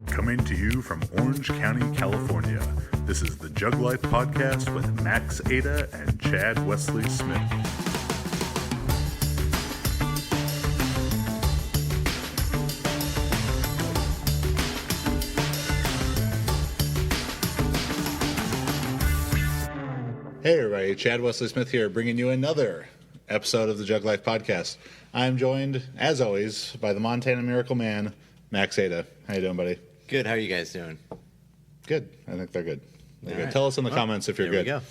Coming to you from Orange County, California, this is the Jug Life Podcast with Max Ada and Chad Wesley Smith. Hey everybody, Chad Wesley Smith here, bringing you another episode of the Jug Life Podcast. I'm joined, as always, by the Montana Miracle Man, Max Ada. How you doing, buddy? Good. How are you guys doing? Good. I think they're good. They're good. Right. Tell us in the comments if you're good. There we go.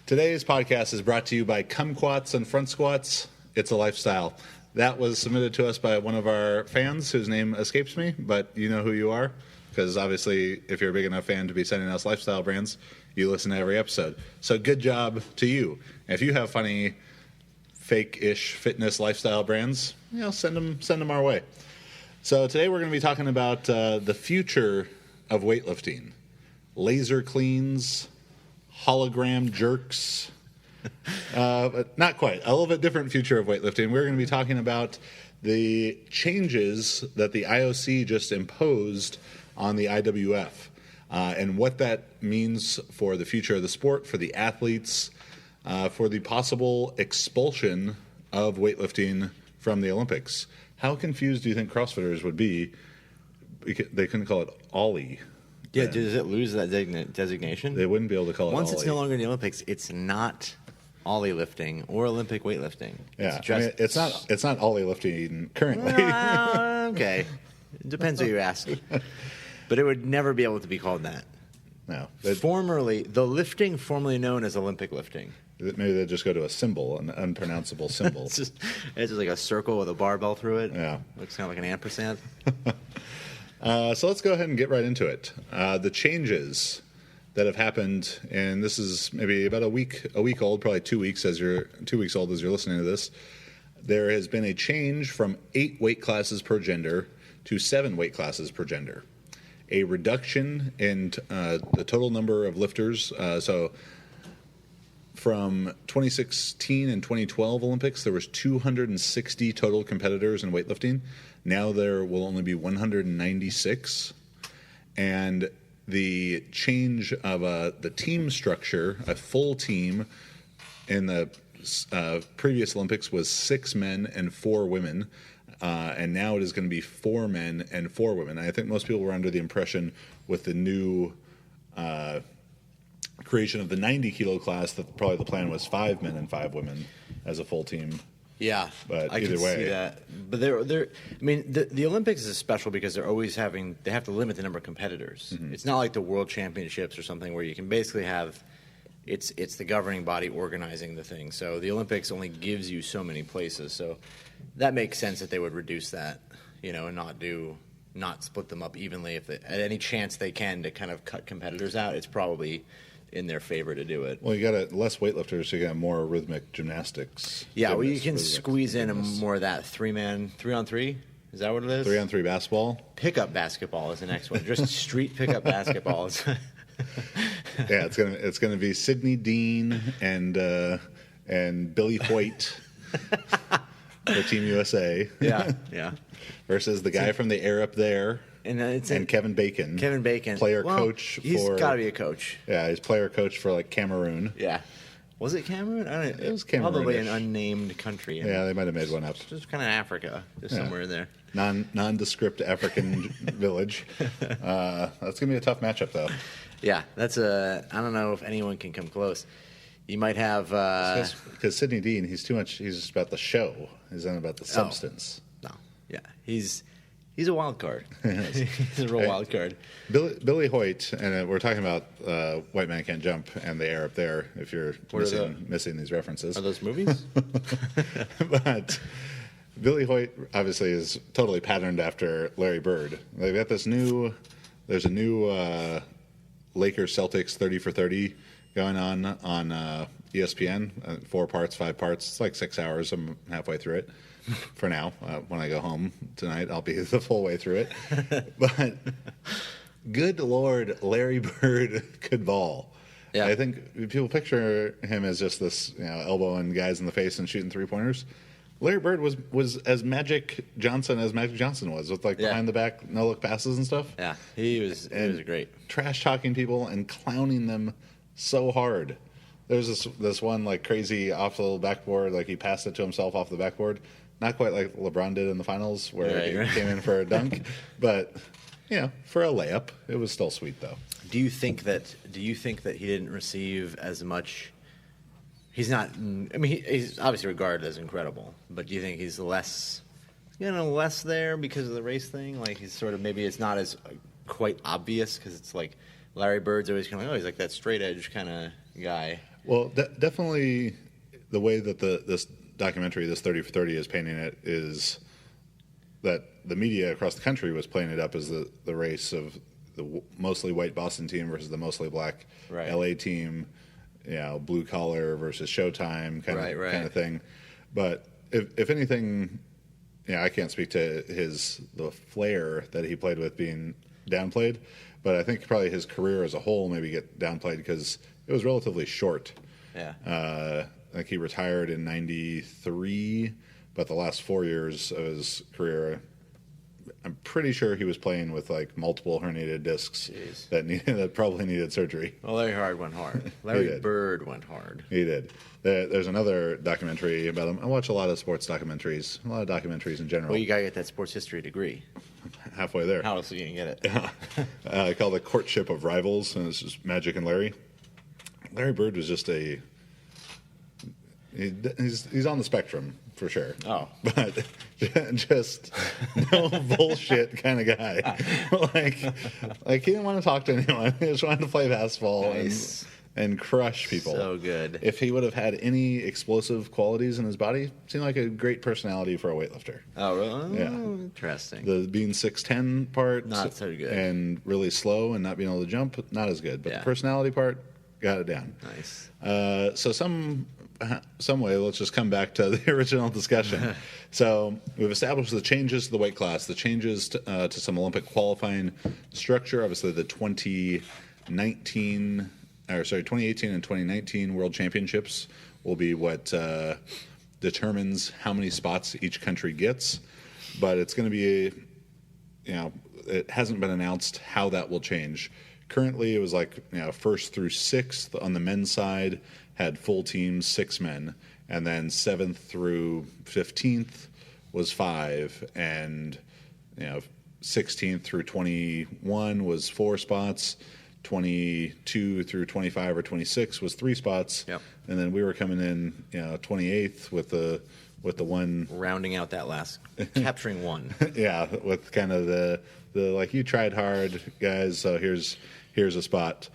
Today's podcast is brought to you by Kumquats and Front Squats. It's a lifestyle. That was submitted to us by one of our fans whose name escapes me, but you know who you are, because obviously if you're a big enough fan to be sending us lifestyle brands, you listen to every episode. So good job to you. If you have funny fake-ish fitness lifestyle brands, send them our way. So today we're going to be talking about the future of weightlifting. Laser cleans, hologram jerks, but not quite. A little bit different future of weightlifting. We're going to be talking about the changes that the IOC just imposed on the IWF and what that means for the future of the sport, for the athletes, for the possible expulsion of weightlifting from the Olympics. How confused do you think CrossFitters would be? They couldn't call it Ollie. Yeah, then. does it lose that designation? They wouldn't be able to call it Once Ollie. it's no longer in the Olympics, it's not Ollie lifting or Olympic weightlifting. Yeah, it's it's not Ollie lifting currently. Okay. It depends who you ask. But it would never be able to be called that. No. Formerly, the lifting formerly known as Olympic lifting. Maybe they'd just go to a symbol, an unpronounceable symbol. It's just like a circle with a barbell through it. Yeah. Looks kind of like an ampersand. So let's go ahead and get right into it. The changes that have happened, and this is maybe about a week old, probably 2 weeks as you're 2 weeks old as you're listening to this. There has been a change from 8 weight classes per gender to 7 weight classes per gender. A reduction in the total number of lifters. So from 2016 and 2012 Olympics, there was 260 total competitors in weightlifting. Now there will only be 196. And the change of the team structure, a full team in the previous Olympics was 6 men and 4 women. And now it is going to be 4 men and 4 women. I think most people were under the impression with the new creation of the 90 kilo class that probably the plan was 5 men and 5 women as a full team. Yeah, but I either can way, see that. But they're. I mean, the Olympics is special because they're always they have to limit the number of competitors. Mm-hmm. It's not like the World Championships or something where you can basically have. It's the governing body organizing the thing. So the Olympics only gives you so many places. So that makes sense that they would reduce that, and not split them up evenly. If at any chance they can to kind of cut competitors out, it's probably in their favor to do it. Well, you got less weightlifters, so you got more rhythmic gymnastics. Yeah, well, you can squeeze in more of that 3-on-3. Is that what it is? 3-on-3 basketball. Pickup basketball is the next one. Just street pickup basketball. Yeah, it's gonna be Sydney Dean and Billy Hoyt for Team USA. Yeah. Versus the guy from the Air Up There. And Kevin Bacon. Coach. He's got to be a coach. Yeah, he's player coach for Cameroon. Yeah. Was it Cameroon? It was Cameroon. Probably an unnamed country. Yeah, they might have made one up. Just kind of Africa, somewhere in there. Nondescript African village. That's gonna be a tough matchup, though. Yeah, I don't know if anyone can come close. You might have because Sidney Dean, he's too much. He's just about the show. He's not about the substance. No, yeah, he's a wild card. He's a real wild card. Billy Hoyt, and we're talking about White Man Can't Jump and the Air Up There. If you're missing these references, are those movies? But Billy Hoyt obviously is totally patterned after Larry Bird. They've got there's a new Lakers Celtics 30 for 30 going on ESPN. 4 parts, 5 parts. It's like 6 hours. I'm halfway through it for now. When I go home tonight, I'll be the full way through it. But good Lord, Larry Bird could ball. Yeah. I think people picture him as just this, elbowing guys in the face and shooting 3-pointers. Larry Bird was as Magic Johnson was with like behind the back no look passes and stuff. Yeah, he was great. Trash talking people and clowning them so hard. There's this one like crazy off the little backboard, like he passed it to himself off the backboard. Not quite like LeBron did in the finals where he came in for a dunk, but for a layup, it was still sweet though. Do you think that he didn't receive as much? He's not. I mean, he's obviously regarded as incredible, but do you think he's less there because of the race thing? Like he's sort of maybe it's not as quite obvious because it's like Larry Bird's always kind of he's like that straight edge kind of guy. Well, definitely the way that this documentary, this 30 for 30, is painting it is that the media across the country was playing it up as the race of the mostly white Boston team versus the mostly black LA team, blue collar versus Showtime kind of thing. But if anything, I can't speak to the flair that he played with being downplayed, but I think probably his career as a whole maybe get downplayed because it was relatively short. Yeah. I think he retired in '93, but the last 4 years of his career, I'm pretty sure he was playing with like multiple herniated discs that probably needed surgery. Well, Larry went hard. Larry Bird went hard. He did. There's another documentary about him. I watch a lot of sports documentaries, a lot of documentaries in general. Well, you gotta get that sports history degree. Halfway there. How else are you gonna get it? Called The Courtship of Rivals, and it's just Magic and Larry. Larry Bird was just he's on the spectrum for sure. Oh, but just no bullshit kind of guy. like he didn't want to talk to anyone. He just wanted to play basketball and crush people. So good. If he would have had any explosive qualities in his body, seemed like a great personality for a weightlifter. Oh, really? Yeah. Interesting. The being 6'10" part, not so good, and really slow and not being able to jump, not as good. But the personality part, got it down. Nice. So some way, let's just come back to the original discussion. So we've established the changes to the weight class, the changes to some Olympic qualifying structure. Obviously, the 2018 and 2019 World Championships will be what determines how many spots each country gets. But it's going to be, it hasn't been announced how that will change. Currently, it was like first through sixth on the men's side had full teams, 6 men, and then 7th through 15th was 5, and 16th through 21 was 4 spots, 22 through 25 or 26 was 3 spots, and then we were coming in 28th with the one rounding out that last capturing one. Yeah, with kind of the like you tried hard, guys. So here's a spot.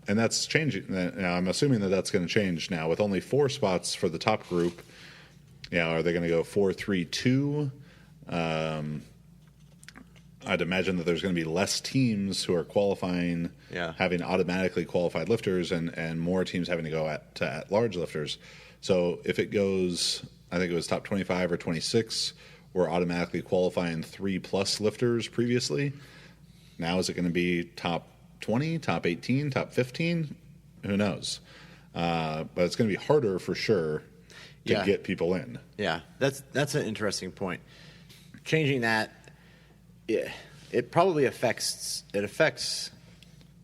And that's changing. I'm assuming that's going to change now with only 4 spots for the top group. Are they going to go 4-3-2? I'd imagine that there's going to be less teams who are qualifying, having automatically qualified lifters, and more teams having to go at large lifters. So if it goes, I think it was top 25 or 26, were automatically qualifying 3+ lifters previously. Now is it going to be top 20, top 18, top 15? Who knows? But it's going to be harder for sure to get people in. Yeah, that's an interesting point. Changing that, it probably affects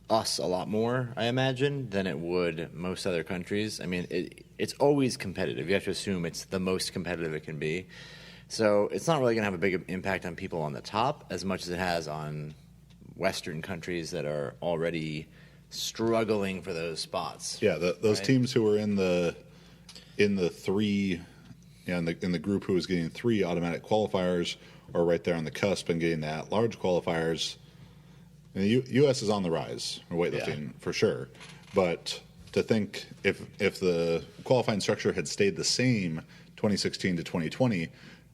us a lot more, I imagine, than it would most other countries. I mean, it's always competitive. You have to assume it's the most competitive it can be. So it's not really going to have a big impact on people on the top as much as it has on Western countries that are already struggling for those spots. Yeah, those teams who were in the 3, in the group who was getting 3 automatic qualifiers are right there on the cusp and getting that large qualifiers. And the U.S. is on the rise for weightlifting for sure, but to think if the qualifying structure had stayed the same 2016 to 2020,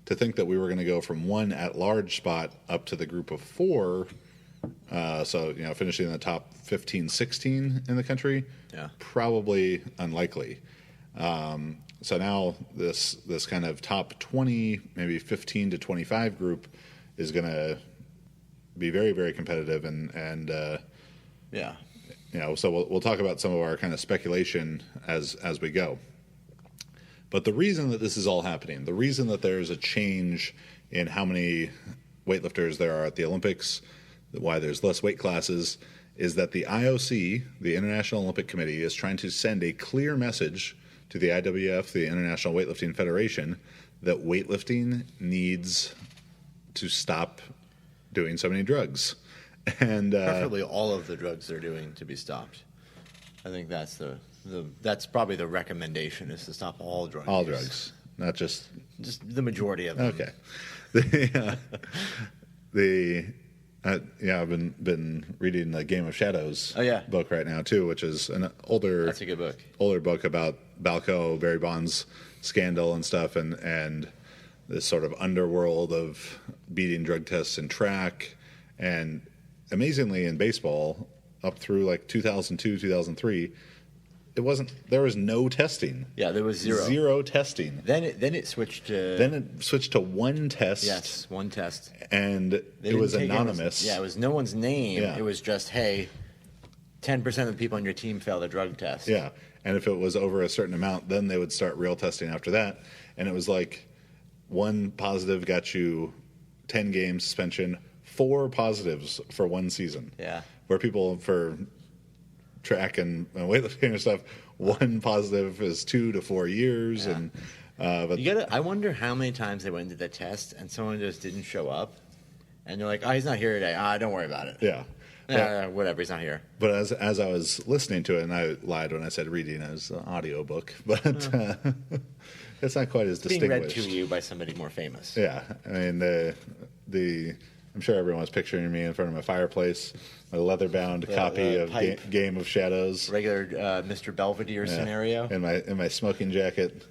to think that we were going to go from 1 at-large spot up to the group of 4. So finishing in the top 15, 16 in the country, probably unlikely. So now this kind of top 20, maybe 15 to 25 group is going to be very, very competitive, and so we'll talk about some of our kind of speculation as we go. But the reason that this is all happening, the reason that there's a change in how many weightlifters there are at the Olympics, why there's less weight classes, is that the IOC, the International Olympic Committee, is trying to send a clear message to the IWF, the International Weightlifting Federation, that weightlifting needs to stop doing so many drugs. And preferably all of the drugs they're doing to be stopped. I think that's that's probably the recommendation, is to stop all drugs. All drugs, not just the majority of them. Okay. I've been reading the Game of Shadows book right now too, which is an That's a good book. Older book about Balco, Barry Bonds scandal and stuff, and this sort of underworld of beating drug tests in track. And amazingly, in baseball, up through like 2002, 2003, there was no testing. Yeah, there was zero testing. Then it switched to one test. Yes, one test, and it was anonymous. It was no one's name. Yeah. It was just, hey, 10% of the people on your team failed a drug test. Yeah, and if it was over a certain amount, then they would start real testing after that. And it was like one positive got you 10 game suspension, 4 positives for one season. Yeah, where people for track and weightlifting and stuff, one positive is 2 to 4 years. Yeah. And but I wonder how many times they went into the test and someone just didn't show up, and they're like, "Oh, he's not here today. Don't worry about it." Yeah. Whatever, he's not here. But as I was listening to it, and I lied when I said reading, it was an audio book, but it's not quite as distinguished. Being read to you by somebody more famous. Yeah, I mean I'm sure everyone's picturing me in front of my fireplace, a leather-bound copy of Game of Shadows, regular Mr. Belvedere scenario, in my smoking jacket,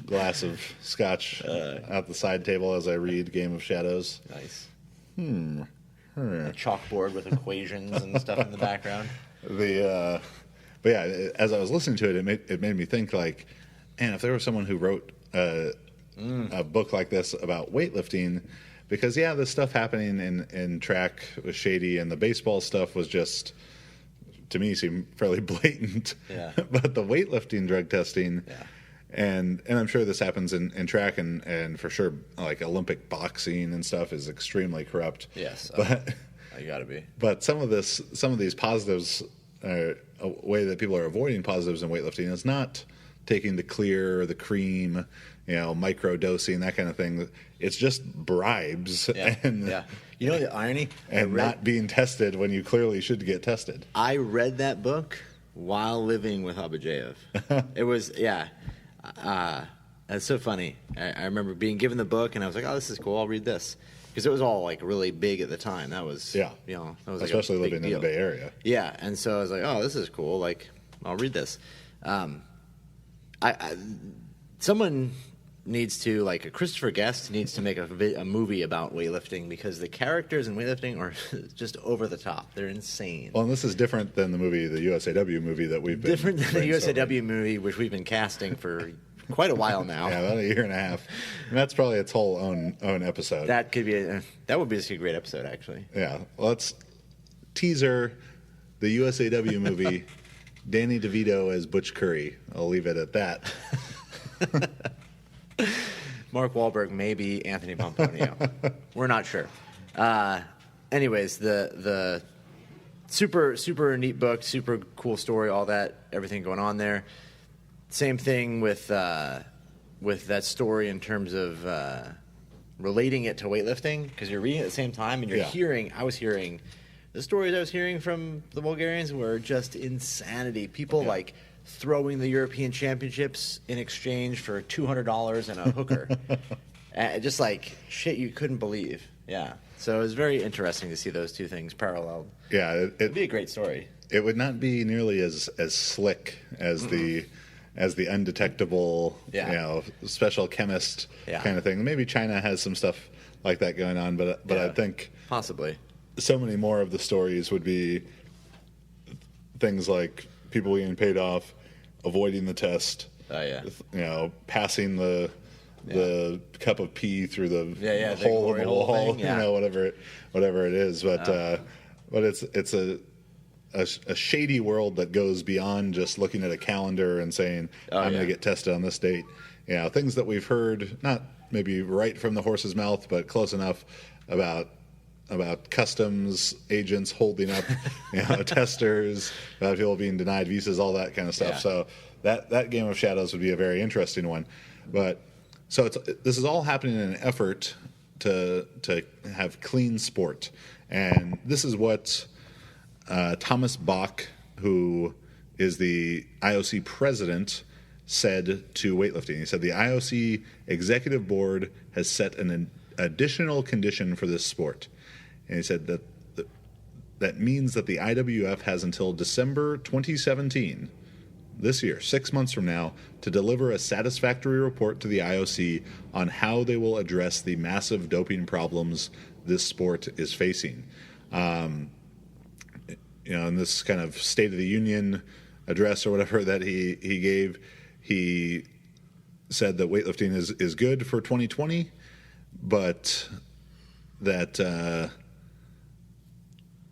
glass of scotch out the side table as I read Game of Shadows. Nice. A chalkboard with equations and stuff in the background. But yeah, as I was listening to it, it made me think, like, man, if there was someone who wrote a book like this about weightlifting, because this stuff happening in track was shady, and the baseball stuff was just, to me, seemed fairly blatant. Yeah. But the weightlifting drug testing. Yeah. And I'm sure this happens in track, and for sure, like Olympic boxing and stuff is extremely corrupt. Yes, but you got to be. But some of these positives, a way that people are avoiding positives in weightlifting is not taking the clear or the cream, micro dosing, that kind of thing. It's just bribes. Yeah. You know the irony? And not being tested when you clearly should get tested. I read that book while living with Abajev. It was that's so funny. I remember being given the book, and I was like, "Oh, this is cool. I'll read this," because it was all like really big at the time. That was that was like especially a big living deal. in the Bay Area. Yeah, and so I was like, "Oh, this is cool. Like, I'll read this." Someone needs to, like, a Christopher Guest needs to make a movie about weightlifting, because the characters in weightlifting are just over the top. They're insane. Well, and this is different than the USAW movie that we've been different than the USAW movie, which we've been casting for quite a while now. Yeah, about a year and a half. And that's probably its whole own episode. That would be just a great episode, actually. Yeah, let's teaser the USAW movie. Danny DeVito as Butch Curry. I'll leave it at that. Mark Wahlberg, maybe Anthony Pomponio. We're not sure. Anyways, the super, super neat book, super cool story, all that, everything going on there. Same thing with that story in terms of relating it to weightlifting, because you're reading it at the same time, and you're I was hearing the stories I was hearing from the Bulgarians were just insanity. People like throwing the European Championships in exchange for $200 and a hooker. Just like shit you couldn't believe. Yeah. So it was very interesting to see those two things paralleled. Yeah. It'd be a great story. It would not be nearly as slick as the undetectable, special chemist kind of thing. Maybe China has some stuff like that going on, but I think possibly so many more of the stories would be things like people getting paid off, avoiding the test, passing the cup of pee through the hole in the wall, thing, whatever it is. But it's a a shady world that goes beyond just looking at a calendar and saying, I'm going to get tested on this date. Things that we've heard, not maybe right from the horse's mouth, but close enough about customs agents holding up testers, about people being denied visas, all that kind of stuff. So that game of shadows would be a very interesting one. But so this is all happening in an effort to have clean sport. And this is what Thomas Bach, who is the IOC president, said to weightlifting. He said the IOC executive board has set an additional condition for this sport. And he said that means that the IWF has until December 2017, this year, 6 months from now, to deliver a satisfactory report to the IOC on how they will address the massive doping problems this sport is facing. In this kind of State of the Union address or whatever that he gave, he said that weightlifting is good for 2020, but that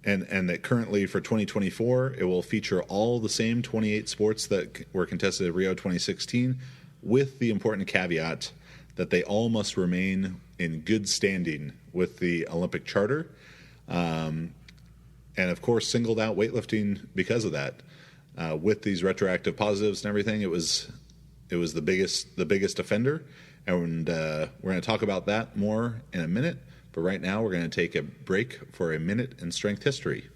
and that currently for 2024 it will feature all the same 28 sports that were contested at Rio 2016, with the important caveat that they all must remain in good standing with the Olympic Charter, and of course singled out weightlifting because of that. With these retroactive positives and everything, it was the biggest offender, and we're going to talk about that more in a minute. But right now, we're going to take a break for a minute in strength history.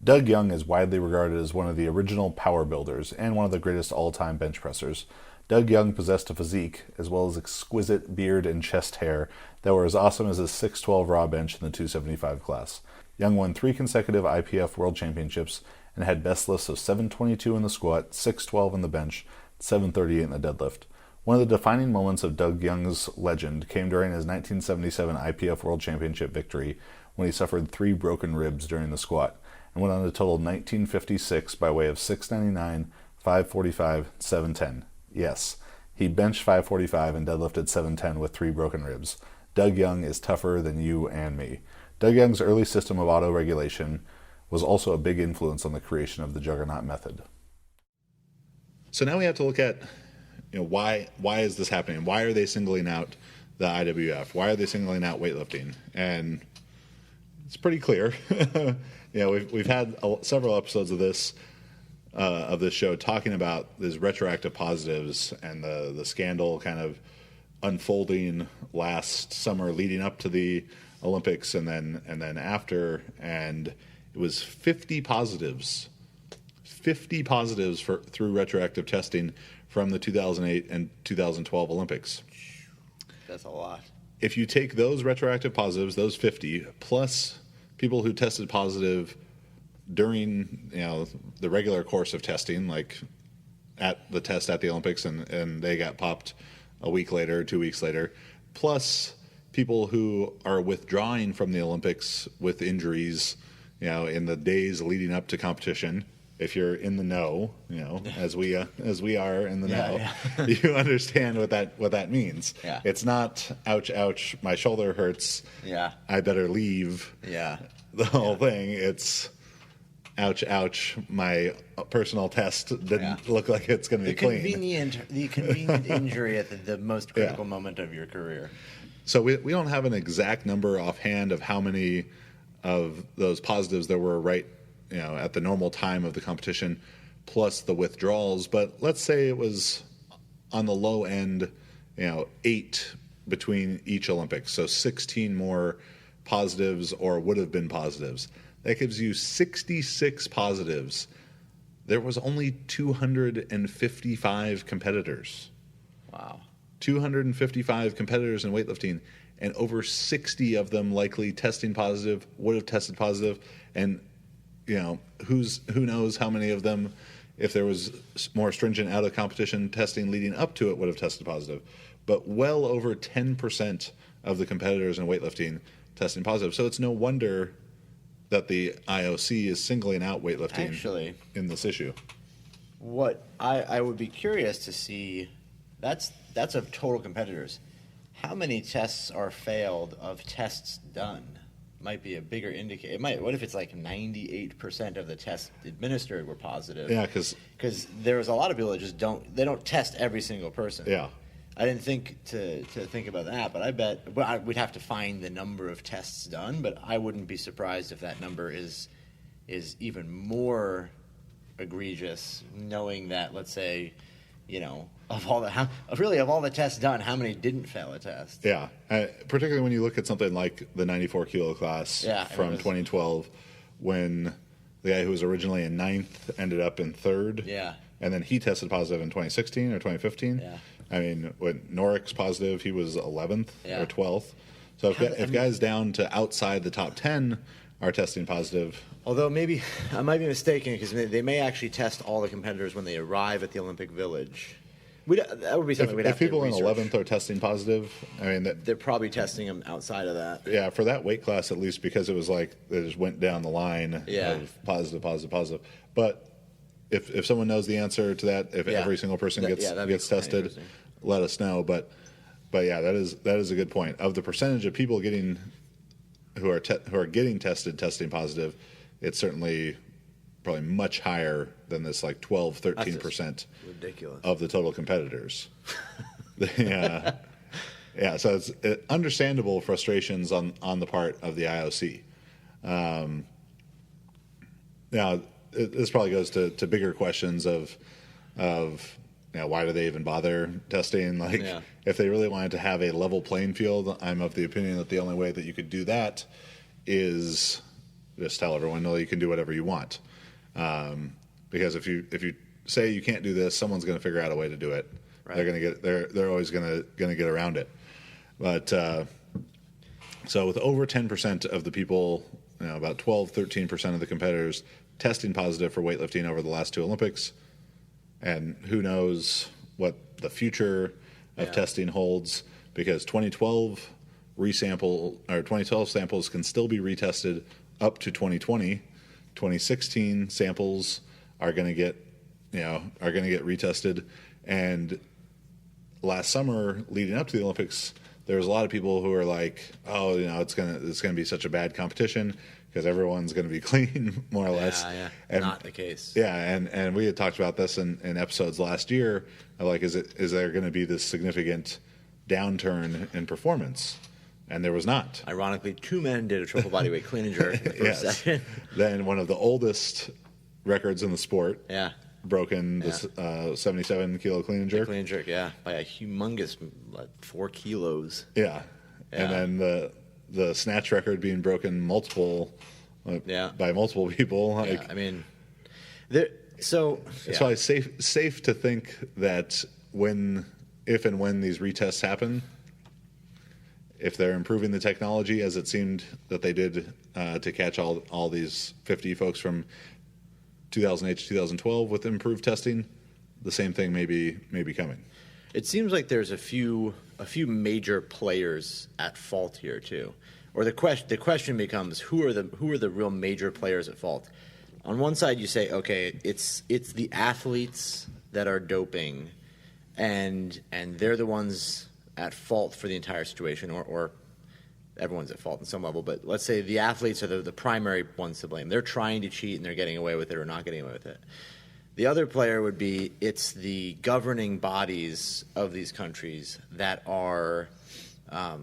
Doug Young is widely regarded as one of the original power builders and one of the greatest all-time bench pressers. Doug Young possessed a physique, as well as exquisite beard and chest hair, that were as awesome as his 6'12" raw bench in the 275 class. Young won 3 consecutive IPF World Championships and had best lists of 722 in the squat, 612 in the bench, 738 in the deadlift. One of the defining moments of Doug Young's legend came during his 1977 IPF World Championship victory, when he suffered 3 broken ribs during the squat, and went on to total 1956 by way of 699, 545, 710. Yes, he benched 545 and deadlifted 710 with 3 broken ribs. Doug Young is tougher than you and me. Doug Young's early system of auto-regulation was also a big influence on the creation of the Juggernaut method. So now we have to look at why is this happening? Why are they singling out the IWF? Why are they singling out weightlifting? And it's pretty clear. We've had several episodes of this show talking about these retroactive positives and the scandal kind of unfolding last summer, leading up to the Olympics, and then after. And it was 50 positives through retroactive testing from the 2008 and 2012 Olympics. That's a lot. If you take those retroactive positives, those 50, plus people who tested positive during the regular course of testing, like at the test at the Olympics, and they got popped a week later, 2 weeks later, plus people who are withdrawing from the Olympics with injuries, in the days leading up to competition. If you're in the know, as we are in the know, you understand what that means. Yeah. It's not ouch, ouch, my shoulder hurts. Yeah. I better leave. Yeah. The whole thing. It's ouch, ouch, my personal test didn't look like it's going to be clean. The convenient injury at the most critical moment of your career. So we don't have an exact number offhand of how many of those positives there were at the normal time of the competition, plus the withdrawals. But let's say it was on the low end, 8 between each Olympics. So 16 more positives or would have been positives. That gives you 66 positives. There was only 255 competitors. Wow. 255 competitors in weightlifting, and over 60 of them likely testing positive, would have tested positive, and who knows how many of them, if there was more stringent out of competition testing leading up to it, would have tested positive. But well over 10% of the competitors in weightlifting testing positive. So it's no wonder that the IOC is singling out weightlifting in this issue. What I would be curious to see, that's of total competitors. How many tests are failed of tests done? might be a bigger indicator. What if it's like 98% of the tests administered were positive? Yeah, because there's a lot of people that just don't test every single person. Yeah. I didn't think to think about that, but I bet we'd have to find the number of tests done. But I wouldn't be surprised if that number is even more egregious, knowing that, let's say, of all the tests done, how many didn't fail a test? Yeah, particularly when you look at something like the 94 kilo class from 2012, when the guy who was originally in 9th ended up in 3rd. Yeah. And then he tested positive in 2016 or 2015. Yeah. I mean, when Norik's positive, he was 11th Yeah. or 12th. So if guys down to outside the top 10 are testing positive. Although maybe I might be mistaken, because they may actually test all the competitors when they arrive at the Olympic Village. That would be something we'd have to research. If people in 11th are testing positive, I mean, they're probably testing them outside of that. Yeah, for that weight class at least, because it was like they just went down the line of positive, positive, positive. But if someone knows the answer to that, if every single person gets tested, let us know. But yeah, that is a good point. Of the percentage of people who are getting testing positive, it's certainly probably much higher than this like 12-13% ridiculous of the total competitors. Yeah, so it's understandable frustrations on the part of the IOC. Now, this probably goes to bigger questions of why do they even bother testing? If they really wanted to have a level playing field, I'm of the opinion that the only way that you could do that is just tell everyone, no, you can do whatever you want. Because if you say you can't do this, someone's going to figure out a way to do it. Right. They're always going to get around it. But so with over 10% of the people, about 12-13% of the competitors testing positive for weightlifting over the last 2 Olympics, and who knows what the future of testing holds, because 2012 samples can still be retested up to 2020. 2016 samples are going to get retested, and last summer leading up to the Olympics, there was a lot of people who were like, "Oh, it's gonna be such a bad competition because everyone's going to be clean, more or less." Yeah, and, not the case. Yeah, and we had talked about this in episodes last year. Like, is there going to be this significant downturn in performance? And there was not. Ironically, 2 men did a triple bodyweight clean and jerk in the first session. Then one of the oldest records in the sport. Yeah. Broken this 77 kilo clean and jerk. Clean and jerk, by a humongous 4 kilos. Yeah. And then the snatch record being broken by multiple people. I mean, it's probably safe to think that if and when these retests happen, if they're improving the technology as it seemed that they did to catch all these 50 folks from 2008 to 2012 with improved testing, the same thing may be coming. It seems like there's a few major players at fault here too, or the question becomes who are the real major players at fault? On one side, you say, okay, it's the athletes that are doping, and they're the ones at fault for the entire situation, or everyone's at fault in some level, but let's say the athletes are the primary ones to blame. They're trying to cheat and they're getting away with it or not getting away with it. The other player would be it's the governing bodies of these countries that are are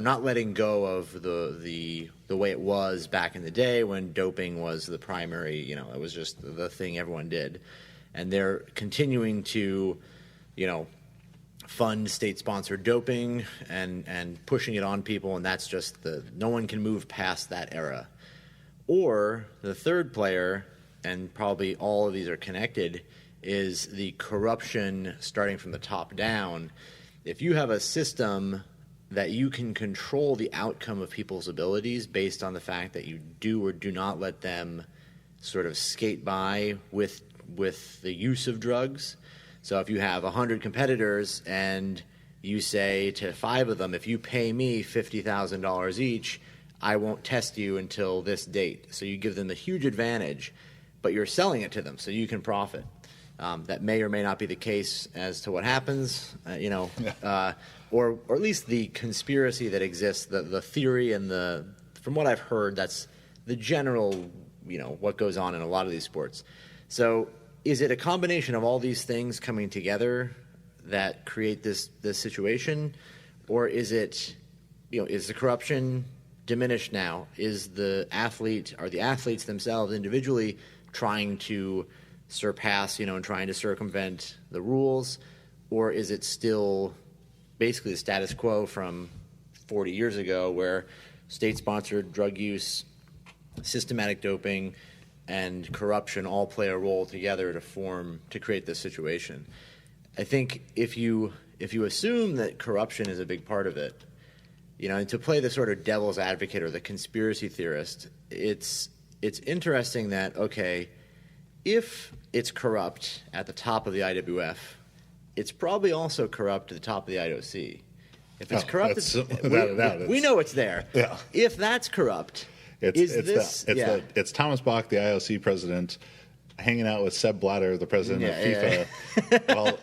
not letting go of the way it was back in the day when doping was the primary, it was just the thing everyone did. And they're continuing to, fund state-sponsored doping and pushing it on people, and that's just no one can move past that era. Or the third player, and probably all of these are connected, is the corruption starting from the top down. If you have a system that you can control the outcome of people's abilities based on the fact that you do or do not let them sort of skate by with the use of drugs. So if you have 100 competitors and you say to 5 of them, if you pay me $50,000 each, I won't test you until this date. So you give them a huge advantage, but you're selling it to them so you can profit. That may or may not be the case as to what happens, or at least the conspiracy that exists, the theory and from what I've heard, that's the general, what goes on in a lot of these sports. So is it a combination of all these things coming together that create this situation, or is it, is the corruption diminished now? Are the athletes themselves individually trying to surpass, and trying to circumvent the rules, or is it still basically the status quo from 40 years ago where state-sponsored drug use, systematic doping, and corruption all play a role together to create this situation? I think if you assume that corruption is a big part of it, and to play the sort of devil's advocate or the conspiracy theorist, it's interesting that, okay, if it's corrupt at the top of the IWF, it's probably also corrupt at the top of the IOC. If it's corrupt, we know it's there. Yeah. If that's corrupt, it's Thomas Bach, the IOC president, hanging out with Sepp Blatter, the president of FIFA, while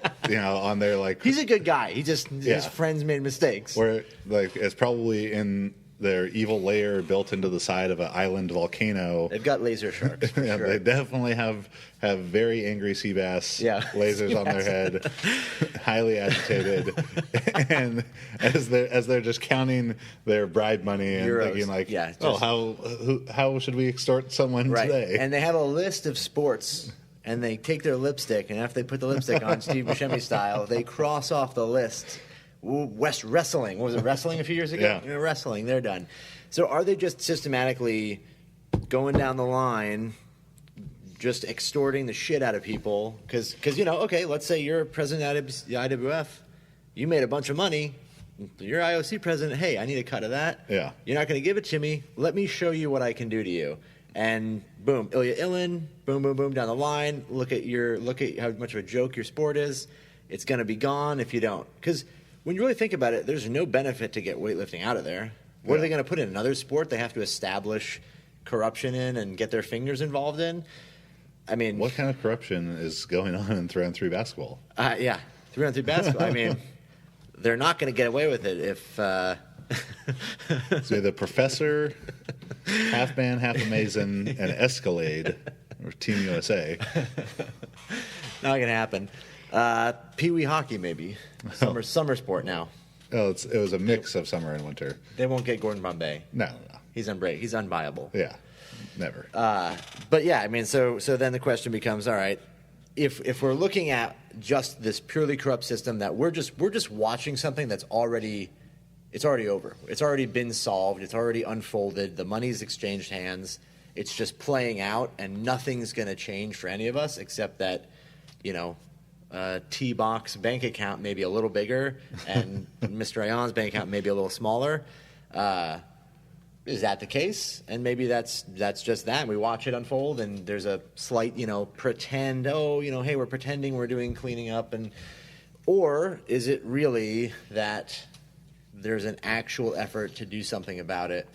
on their he's a good guy. His friends made mistakes. Where it's probably in their evil lair built into the side of an island volcano. They've got laser sharks. For sure. They definitely have very angry sea bass. Lasers on their head, highly agitated, and as they're just counting their bribe money and thinking how should we extort someone today? And they have a list of sports. And they take their lipstick, and after they put the lipstick on, Steve Buscemi style, they cross off the list. Wrestling. What was it, wrestling a few years ago? Yeah. Wrestling, they're done. So are they just systematically going down the line, just extorting the shit out of people? Because let's say you're president of the IWF. You made a bunch of money. You're IOC president. Hey, I need a cut of that. Yeah. You're not going to give it to me. Let me show you what I can do to you. And boom, Ilya Ilin, boom, boom, boom, down the line. Look at how much of a joke your sport is. It's going to be gone if you don't. Because when you really think about it, there's no benefit to get weightlifting out of there. What are they going to put in another sport they have to establish corruption in and get their fingers involved in? I mean, what kind of corruption is going on in 3-on-3 basketball? 3-on-3 basketball. I mean, they're not going to get away with it if. So the professor, half man, half amazing, and Escalade, or Team USA. Not going to happen. Pee wee hockey, maybe. Summer sport now. Oh, it was a mix of summer and winter. They won't get Gordon Bombay. No. He's unviable. Yeah, never. But yeah, I mean, so then the question becomes, all right, if we're looking at just this purely corrupt system, that we're just watching something that's already over. It's already been solved. It's already unfolded. The money's exchanged hands. It's just playing out, and nothing's going to change for any of us except that, T-Box bank account may be a little bigger, and Mr. Ayan's bank account may be a little smaller. Is that the case? And maybe that's just that. We watch it unfold, and there's a slight, pretend. Hey, we're pretending we're doing cleaning up, or is it really that there's an actual effort to do something about it?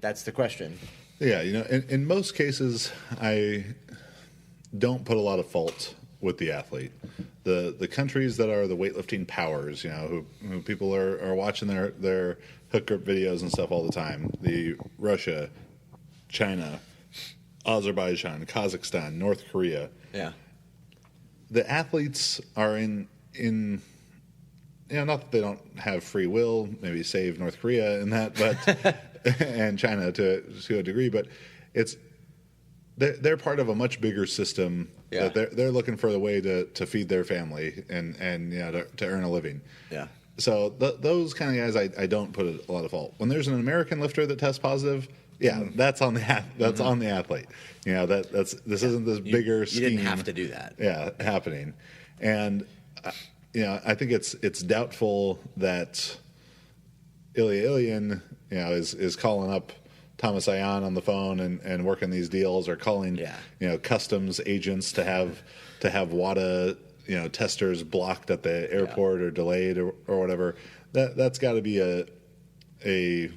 That's the question. Yeah, in most cases, I don't put a lot of fault with the athlete. The countries that are the weightlifting powers, who people are watching their hook grip videos and stuff all the time. The Russia, China, Azerbaijan, Kazakhstan, North Korea. Yeah. The athletes are in not that they don't have free will, maybe save North Korea in that, but and China to a degree, but they're part of a much bigger system. Yeah. That they're looking for the way to feed their family and to earn a living. Yeah. So those kind of guys, I don't put a lot of fault. When there's an American lifter that tests positive, that's on the on the athlete. This isn't this bigger scheme. You didn't have to do that. Yeah, happening, and I think it's doubtful that Ilya Ilyin is calling up Thomas Ayan on the phone and working these deals, or calling customs agents to have WADA testers blocked at the airport or delayed or whatever. That's got to be a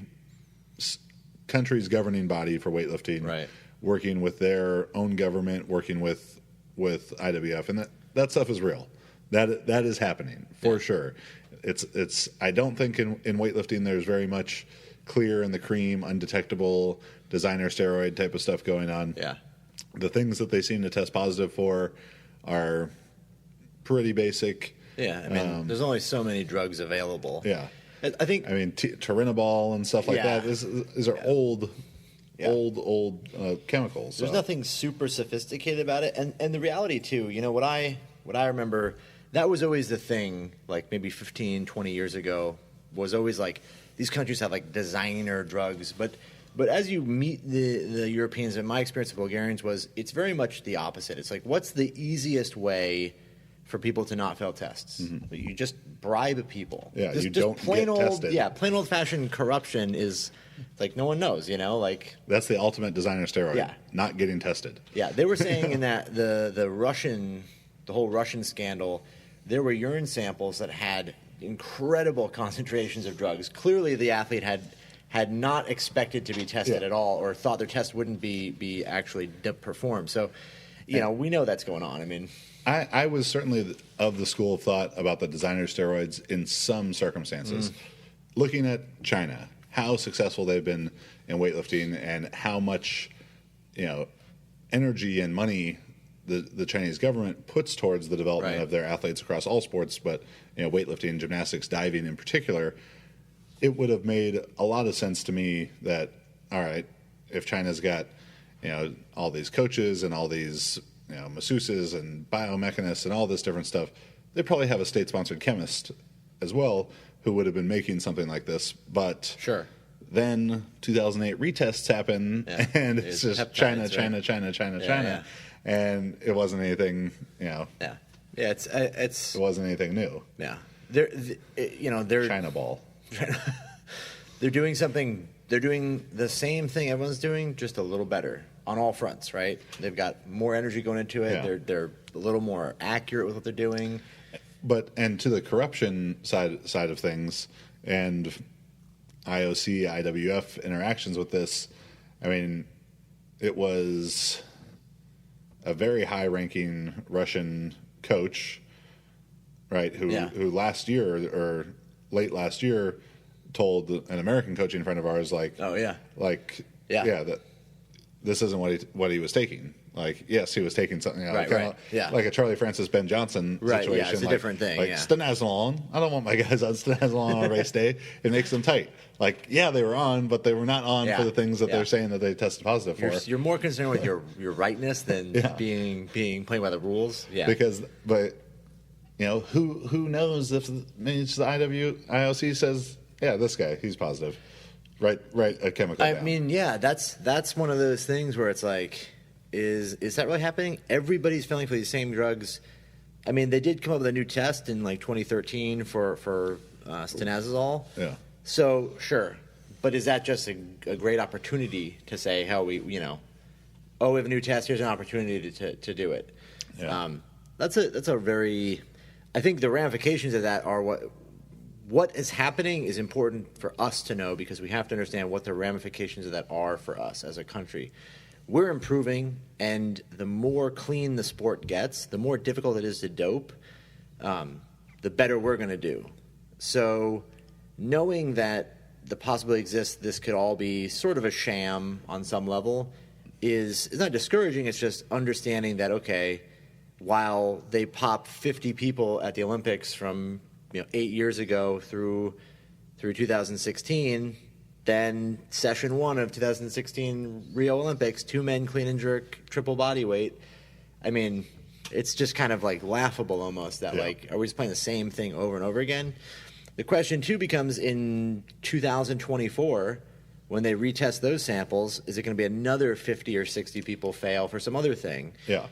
country's governing body for weightlifting, right? Working with their own government, working with with IWF, and that stuff is real. That is happening for sure. It's. I don't think in weightlifting there's very much clear in the cream, undetectable designer steroid type of stuff going on. Yeah. The things that they seem to test positive for are pretty basic. Yeah, I mean, there's only so many drugs available. Yeah. I think. I mean, Turinabol and stuff like that. These are old chemicals. There's nothing super sophisticated about it, and the reality too. You know what I remember. That was always the thing. Like maybe 15, 20 years ago, was always like these countries have like designer drugs, but as you meet the Europeans, and my experience with Bulgarians was it's very much the opposite. It's like, what's the easiest way for people to not fail tests? Mm-hmm. You just bribe people. Yeah, just, you don't plain get old, tested. Yeah, plain old fashioned corruption is like no one knows. Like that's the ultimate designer steroid. Yeah. Not getting tested. Yeah, they were saying in that the whole Russian scandal, there were urine samples that had incredible concentrations of drugs. Clearly, the athlete had not expected to be tested at all, or thought their test wouldn't be actually performed. So, we know that's going on. I mean, I was certainly of the school of thought about the designer steroids in some circumstances. Looking at China, how successful they've been in weightlifting, and how much energy and money the Chinese government puts towards the development of their athletes across all sports, but weightlifting, gymnastics, diving in particular. It would have made a lot of sense to me that, all right, if China's got all these coaches and all these masseuses and biomechanists and all this different stuff, they probably have a state-sponsored chemist as well who would have been making something like this. But sure. Then 2008 retests happen, and it's just peptides, China. And it wasn't anything, Yeah, it wasn't anything new. Yeah, they're China ball. They're doing something. They're doing the same thing everyone's doing, just a little better on all fronts, right? They've got more energy going into it. Yeah. They're a little more accurate with what they're doing. And to the corruption side of things, and IOC, IWF interactions with this, I mean, it was a very high-ranking Russian coach, right? Who last year or late last year told an American coaching friend of ours, that this isn't what he was taking. Like, yes, he was taking something, like a Charlie Francis Ben Johnson situation. Yeah, it's a different thing. Like stanazolone, I don't want my guys on stanazolone on a race day. It makes them tight. Like, yeah, they were on, but they were not on for the things that they're saying that they tested positive for. You're more concerned with your rightness than being playing by the rules. Yeah, who knows if the IOC says, this guy, he's positive. Write a chemical down. I mean, that's one of those things where it's like, is that really happening? Everybody's failing for these same drugs. I mean, they did come up with a new test in like 2013 for stanazol. Yeah. So sure, but is that just a great opportunity to say how we we have a new test? Here's an opportunity to do it. Yeah. That's a very. I think the ramifications of that are what is happening is important for us to know, because we have to understand what the ramifications of that are for us as a country. We're improving, and the more clean the sport gets, the more difficult it is to dope, the better we're going to do. So knowing that the possibility exists this could all be sort of a sham on some level is not discouraging. It's just understanding that, okay, while they pop 50 people at the Olympics from 8 years ago through 2016, then session 1 of 2016 Rio Olympics, 2 men clean and jerk, triple body weight. I mean, it's just kind of like laughable almost that are we just playing the same thing over and over again? The question too becomes in 2024, when they retest those samples, is it going to be another 50 or 60 people fail for some other thing? Yeah,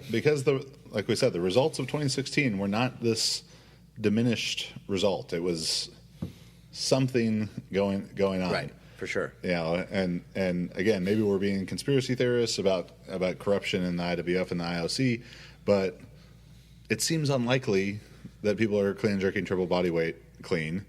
because like we said, the results of 2016 were not this diminished result. It was something going on. Right, for sure. And again, maybe we're being conspiracy theorists about corruption in the IWF and the IOC, but it seems unlikely that people are clean and jerking triple body weight clean,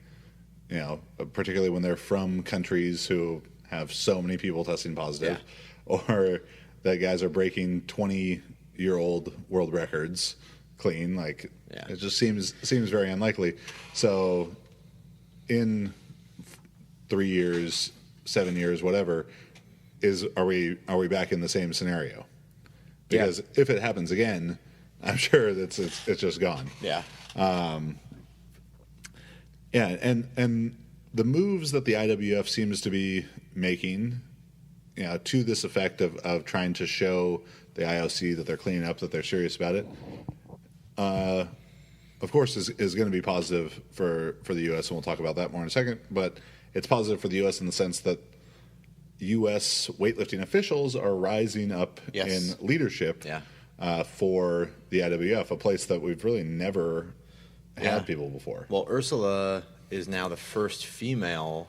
particularly when they're from countries who have so many people testing positive, or that guys are breaking 20 year-old world records clean. Like, Yeah. it just seems very unlikely. So in 3 years, 7 years, whatever, are we back in the same scenario? Because if it happens again, I'm sure that it's just gone. Yeah. Yeah, and the moves that the IWF seems to be making, to this effect of trying to show the IOC that they're cleaning up, that they're serious about it, of course, is going to be positive for the U.S., and we'll talk about that more in a second. But it's positive for the U.S. in the sense that U.S. weightlifting officials are rising up in leadership for the IWF, a place that we've really never had people before. Well, Ursula is now the first female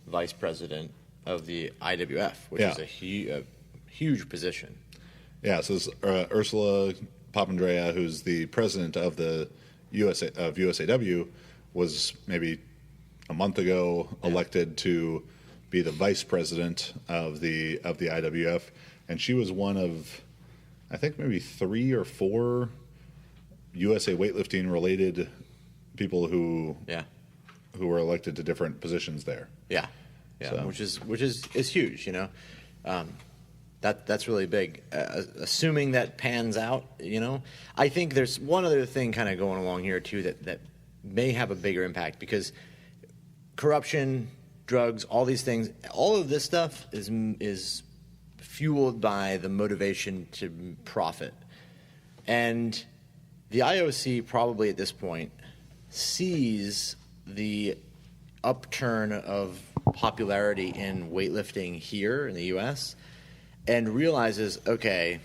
vice president of the IWF, which is a huge position. Yeah, so this, Ursula Papandreou, who's the president of the USAW, was maybe a month ago elected to be the vice president of the IWF, and she was one of, I think, maybe 3 or 4 USA weightlifting related people who were elected to different positions there. So. which is huge, That's really big. Assuming that pans out, I think there's one other thing kind of going along here too that may have a bigger impact, because corruption, drugs, all these things, all of this stuff is fueled by the motivation to profit. And the IOC probably at this point sees the upturn of popularity in weightlifting here in the U.S. and realizes, okay,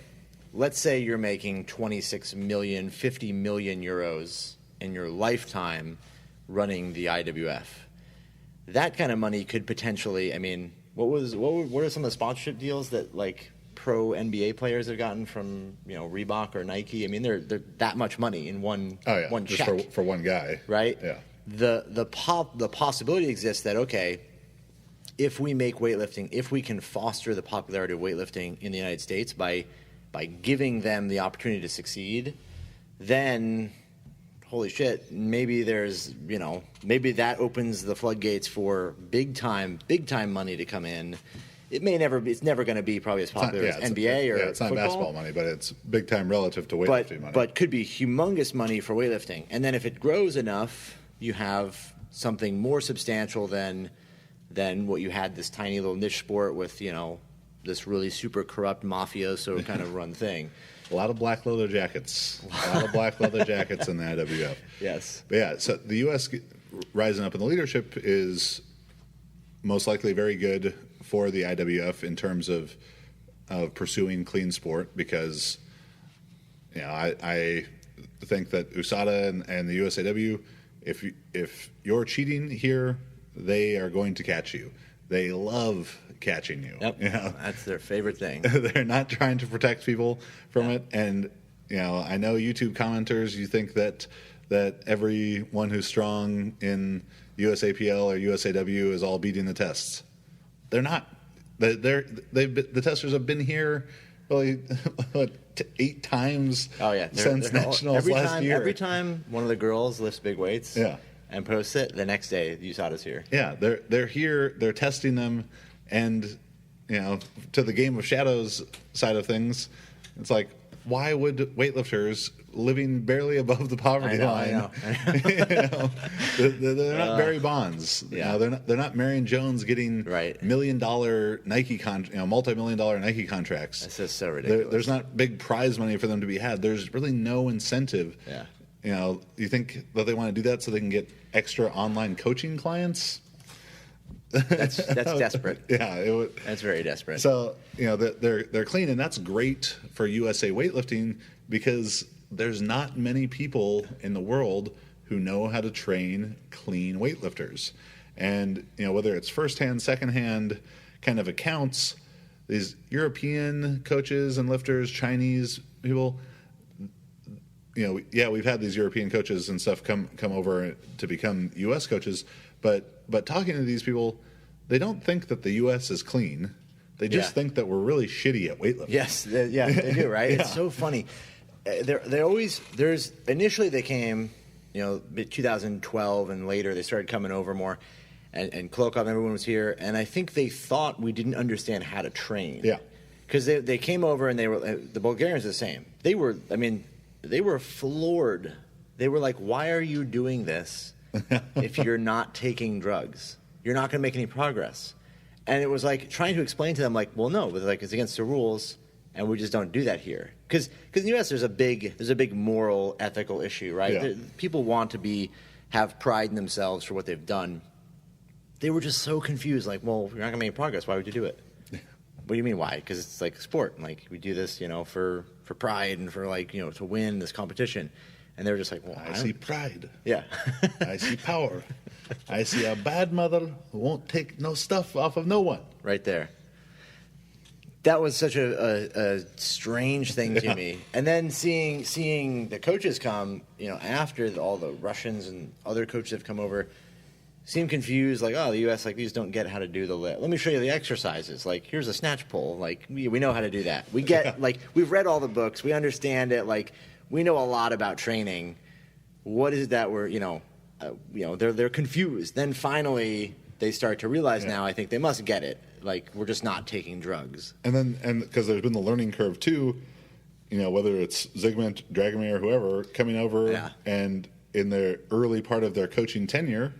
let's say you're making 26 million, 50 million euros in your lifetime running the IWF. That kind of money could potentially, I mean, what are some of the sponsorship deals that like pro NBA players have gotten from Reebok or Nike? I mean, they're that much money in one just check for one guy, right? Yeah. The possibility exists that, okay, if we make weightlifting, if we can foster the popularity of weightlifting in the United States by giving them the opportunity to succeed, then holy shit, maybe there's maybe that opens the floodgates for big time money to come in. It's never going to be probably as popular as NBA or it's not football, basketball money, but it's big time relative to weightlifting money. But could be humongous money for weightlifting. And then if it grows enough, you have something more substantial than what you had, this tiny little niche sport with, this really super corrupt mafioso kind of run thing. A lot of black leather jackets. A lot of black leather jackets in the IWF. Yes. But yeah, so the U.S. rising up in the leadership is most likely very good for the IWF in terms of pursuing clean sport, because I think that USADA and the USAW, if you're cheating here, they are going to catch you. They love catching you. Yep. That's their favorite thing. They're not trying to protect people from it. And I know YouTube commenters, you think that everyone who's strong in USAPL or USAW is all beating the tests. They're not. The testers have been here really 8 times since nationals last year. Every time one of the girls lifts big weights and posts it, the next day the USADA's here. Yeah, they're here. They're testing them, and to the Game of Shadows side of things, it's like, why would weightlifters living barely above the poverty line? They're not Barry Bonds. They're not Marion Jones getting $1 million Nike multi-million-dollar Nike contracts. That's just so ridiculous. There's not big prize money for them to be had. There's really no incentive. You think that they want to do that so they can get extra online coaching clients? That's desperate. Yeah, that's very desperate. So they're clean, and that's great for USA weightlifting, because there's not many people in the world who know how to train clean weightlifters, and whether it's firsthand, secondhand kind of accounts, these European coaches and lifters, Chinese people. We've had these European coaches and stuff come over to become U.S. coaches, but talking to these people, they don't think that the U.S. is clean. They just think that we're really shitty at weightlifting. Yes, they do, right? Yeah. It's so funny. Initially they came, 2012 and later they started coming over more, and Klokov, everyone was here, and I think they thought we didn't understand how to train. Yeah. Because they came over and the Bulgarians are the same. They were floored. They were like, why are you doing this if you're not taking drugs? You're not going to make any progress. And it was like trying to explain to them, like, well, no, but like it's against the rules, and we just don't do that here. Because in the U.S. there's a big moral, ethical issue, right? Yeah. People want to have pride in themselves for what they've done. They were just so confused, like, well, you're not going to make any progress. Why would you do it? What do you mean why? Because it's like sport. Like we do this, for pride and for like, to win this competition. And they were just like, well, I see pride. Yeah. I see power. I see a bad mother who won't take no stuff off of no one. Right there. That was such a strange thing to me. And then seeing the coaches come, after all the Russians and other coaches have come over, seem confused, like, oh, the U.S., like, these don't get how to do the lift. Let me show you the exercises. Like, here's a snatch pull. Like, we know how to do that. We get, like, we've read all the books. We understand it. Like, we know a lot about training. What is it that we're, they're confused. Then finally they start to realize now, I think they must get it. Like, we're just not taking drugs. And because there's been the learning curve, too, whether it's Zygmunt, Dragomir, whoever, coming over and in the early part of their coaching tenure,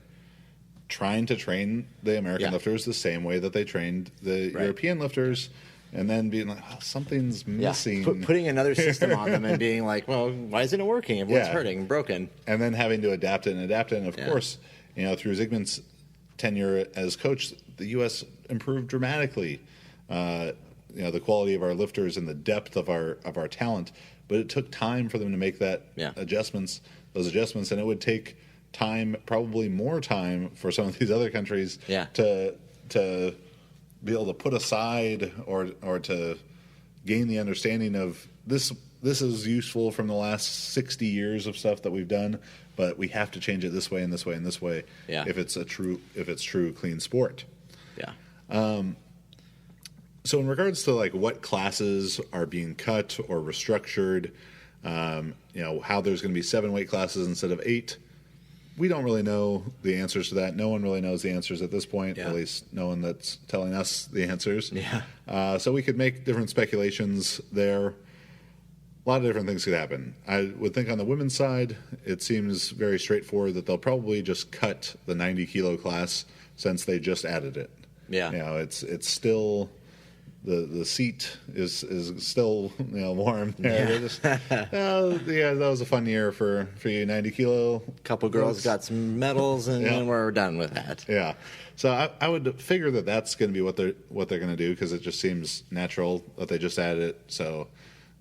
trying to train the American lifters the same way that they trained the European lifters, and then being like, oh, something's missing. Putting another system on them and being like, well, why isn't it working? Everyone's hurting and broken. And then having to adapt it. And of course, through Zygmunt's tenure as coach, the U.S. improved dramatically. The quality of our lifters and the depth of our talent, but it took time for them to make those adjustments, and it would take time, probably more time, for some of these other countries to be able to put aside or to gain the understanding of this is useful from the last 60 years of stuff that we've done, but we have to change it this way and this way and this way if it's true clean sport. So in regards to like what classes are being cut or restructured, how there's going to be 7 weight classes instead of 8, we don't really know the answers to that. No one really knows the answers at this point, at least no one that's telling us the answers. So we could make different speculations there. A lot of different things could happen. I would think on the women's side, it seems very straightforward that they'll probably just cut the 90-kilo class since they just added it. It's still... The seat is still warm there. That was a fun year for you, 90 kilo. Couple girls got some medals, and then we're done with that. So I would figure that that's going to be what they're going to do, because it just seems natural that they just added it. So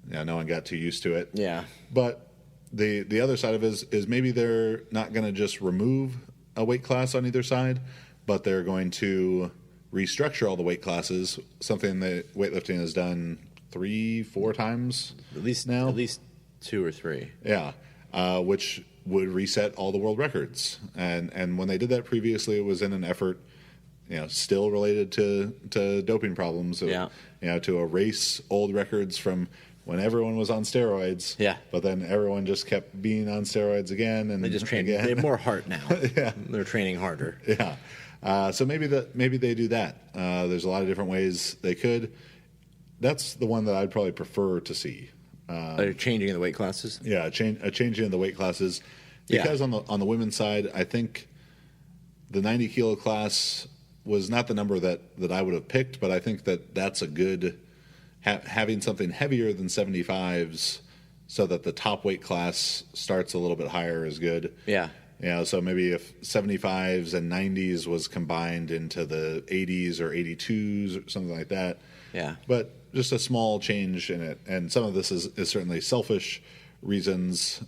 no one got too used to it. But the other side of it is maybe they're not going to just remove a weight class on either side, but they're going to restructure all the weight classes, something that weightlifting has done 3-4 times at least 2 or 3. Which would reset all the world records. And when they did that previously, it was in an effort, still related to doping problems, to erase old records from when everyone was on steroids. But then everyone just kept being on steroids again, and they just train. They have more heart now. They're training harder. So maybe they do that. There's a lot of different ways they could. That's the one that I'd probably prefer to see. Changing in the weight classes? A changing in the weight classes. Because on the women's side, I think the 90-kilo class was not the number that I would have picked, but I think that's a good having something heavier than 75s so that the top weight class starts a little bit higher is good. So maybe if 75s and 90s was combined into the 80s or 82s or something like that. But just a small change in it. And some of this is certainly selfish reasons.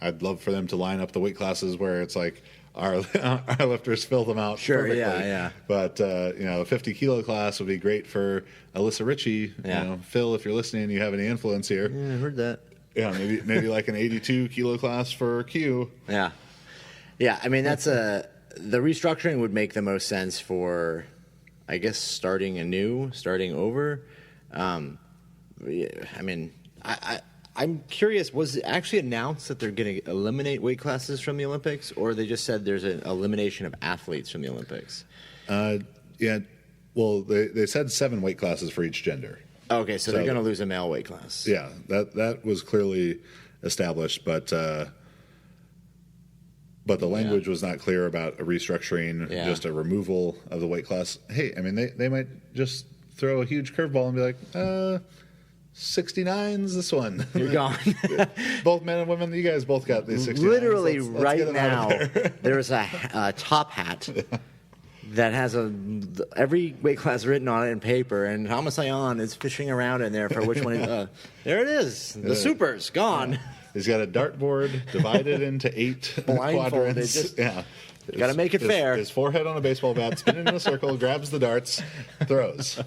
I'd love for them to line up the weight classes where it's like our lifters fill them out perfectly. But, a 50-kilo class would be great for Alyssa Ritchie. Phil, if you're listening, you have any influence here. I heard that. Maybe like an 82-kilo class for Q. I mean, that's the restructuring would make the most sense for, I guess, starting over. Yeah, I mean, I'm curious, was it actually announced that they're going to eliminate weight classes from the Olympics, or they just said there's an elimination of athletes from the Olympics? Yeah, well, they said 7 weight classes for each gender. Okay, so they're going to lose a male weight class. Yeah, that was clearly established, but the language was not clear about a restructuring, just a removal of the weight class. Hey, I mean, they might just throw a huge curveball and be like, 69's this one. You're gone. Both men and women, you guys both got these 69's. Literally let's right now, there's a top hat that has every weight class written on it in paper, and Thomas Ayan is fishing around in there for which one. There it is. The supers gone. Yeah. He's got a dartboard divided into 8 quadrants. Got to make it fair. His forehead on a baseball bat, spinning in a circle, grabs the darts, throws.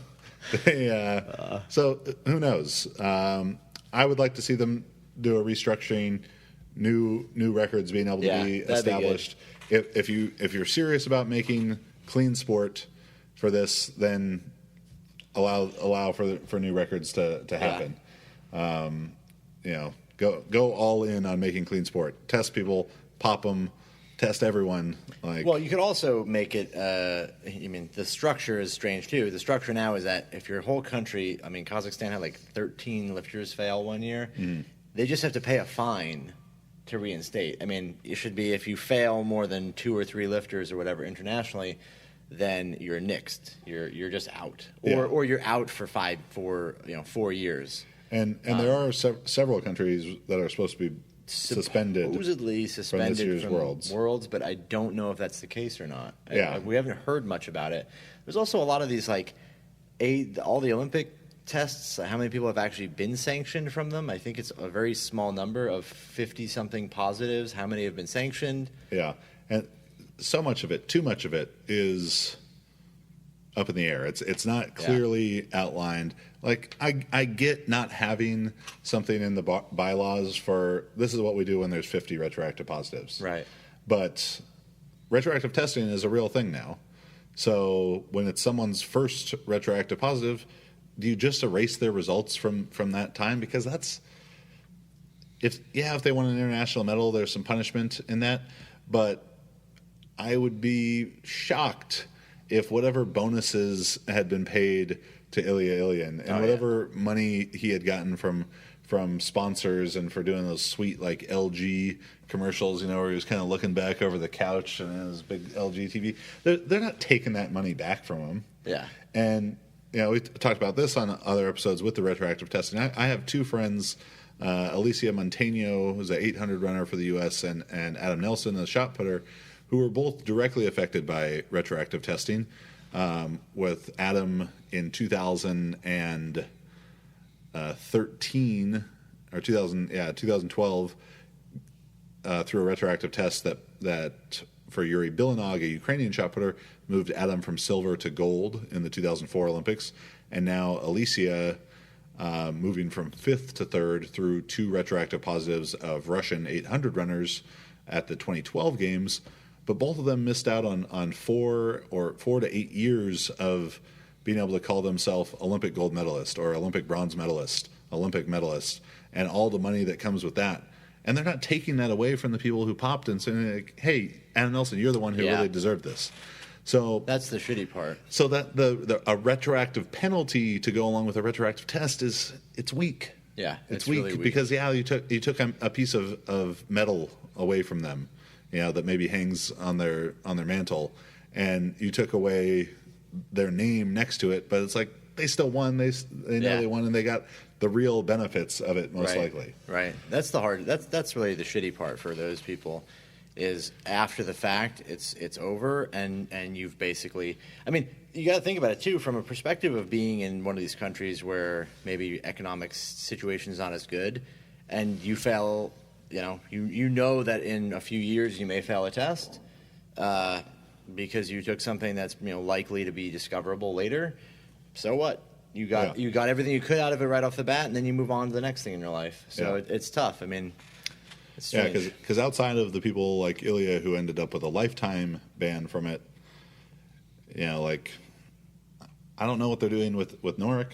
So who knows? I would like to see them do a restructuring, new records being able to be established. If you're serious about making clean sport for this, then allow for new records to happen. Go all in on making clean sport. Test people, pop them. Test everyone. Well, you could also make it. I mean, the structure is strange too. The structure now is that if your whole country, I mean, Kazakhstan had like 13 lifters fail one year. Mm-hmm. They just have to pay a fine to reinstate. I mean, it should be if you fail more than 2 or 3 lifters or whatever internationally, then you're nixed. You're just out, or you're out for 4 years. And there are several countries that are supposed to be supposedly suspended from this year's Worlds, but I don't know if that's the case or not. Yeah. We haven't heard much about it. There's also a lot of these all the Olympic tests. How many people have actually been sanctioned from them? I think it's a very small number of 50-something positives. How many have been sanctioned? Yeah, and too much of it is up in the air. It's not clearly outlined. Like, I get not having something in the bylaws for this is what we do when there's 50 retroactive positives. Right. But retroactive testing is a real thing now. So when it's someone's first retroactive positive, do you just erase their results from that time? Because that's if they won an international medal, there's some punishment in that. But I would be shocked if whatever bonuses had been paid to Ilya Ilyin and whatever money he had gotten from sponsors and for doing those sweet like LG commercials, where he was kind of looking back over the couch and his big LG TV, they're not taking that money back from him. Yeah. And we talked about this on other episodes with the retroactive testing. I have 2 friends, Alicia Montano, who's an 800 runner for the U.S., and Adam Nelson, a shot putter, who were both directly affected by retroactive testing. With Adam in 2013 or 2012 through a retroactive test that for Yuri Bilanog, a Ukrainian shot putter, moved Adam from silver to gold in the 2004 Olympics, and now Alicia moving from 5th to 3rd through 2 retroactive positives of Russian 800 runners at the 2012 games. But both of them missed out on 4 to 8 years of being able to call themselves Olympic gold medalist or Olympic bronze medalist, Olympic medalist, and all the money that comes with that. And they're not taking that away from the people who popped and saying, like, hey, Adam Nelson, you're the one who really deserved this. So that's the shitty part. So that a retroactive penalty to go along with a retroactive test it's weak. Yeah, it's weak, really weak because you took a piece of metal away from them. That maybe hangs on their mantle, and you took away their name next to it, but it's like they still won. They know they won, and they got the real benefits of it most likely. Right. That's the hard. That's really the shitty part for those people, is after the fact it's over, and you've basically. I mean, you got to think about it too from a perspective of being in one of these countries where maybe economic situation is not as good, and you fail. You know that in a few years you may fail a test because you took something that's likely to be discoverable later. So what? You got everything you could out of it right off the bat, and then you move on to the next thing in your life. So it's tough. I mean, it's strange. Because outside of the people like Ilya who ended up with a lifetime ban from it, I don't know what they're doing with Norik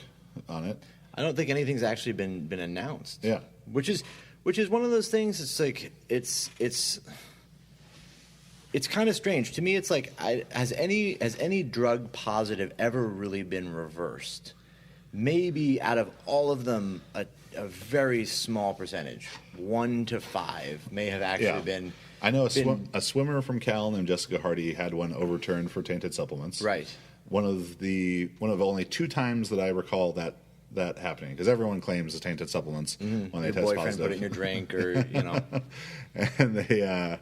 on it. I don't think anything's actually been announced. Yeah, which is one of those things. It's like it's kind of strange to me. It's like has any drug positive ever really been reversed? Maybe out of all of them, a very small percentage, 1 to 5, may have actually been. I know a swimmer from Cal named Jessica Hardy had one overturned for tainted supplements. Right. One of only 2 times that I recall that happening, because everyone claims the tainted supplements when they Your test boyfriend positive. put it in your drink, or and they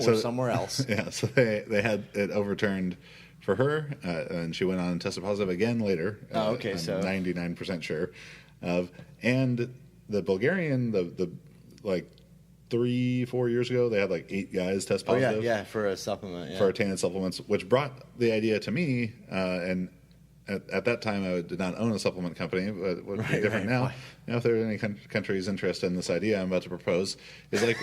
or somewhere else. Yeah, so they had it overturned for her, and she went on and tested positive again later. Oh, okay, I'm so 99% sure of. And the Bulgarian, the like 3-4 years ago, they had like 8 guys test positive. Oh yeah, for a supplement. Yeah. For tainted supplements, which brought the idea to me, and at that time I did not own a supplement company, but it would be different now. Right. Now, if there are any countries interested in this idea I'm about to propose, is like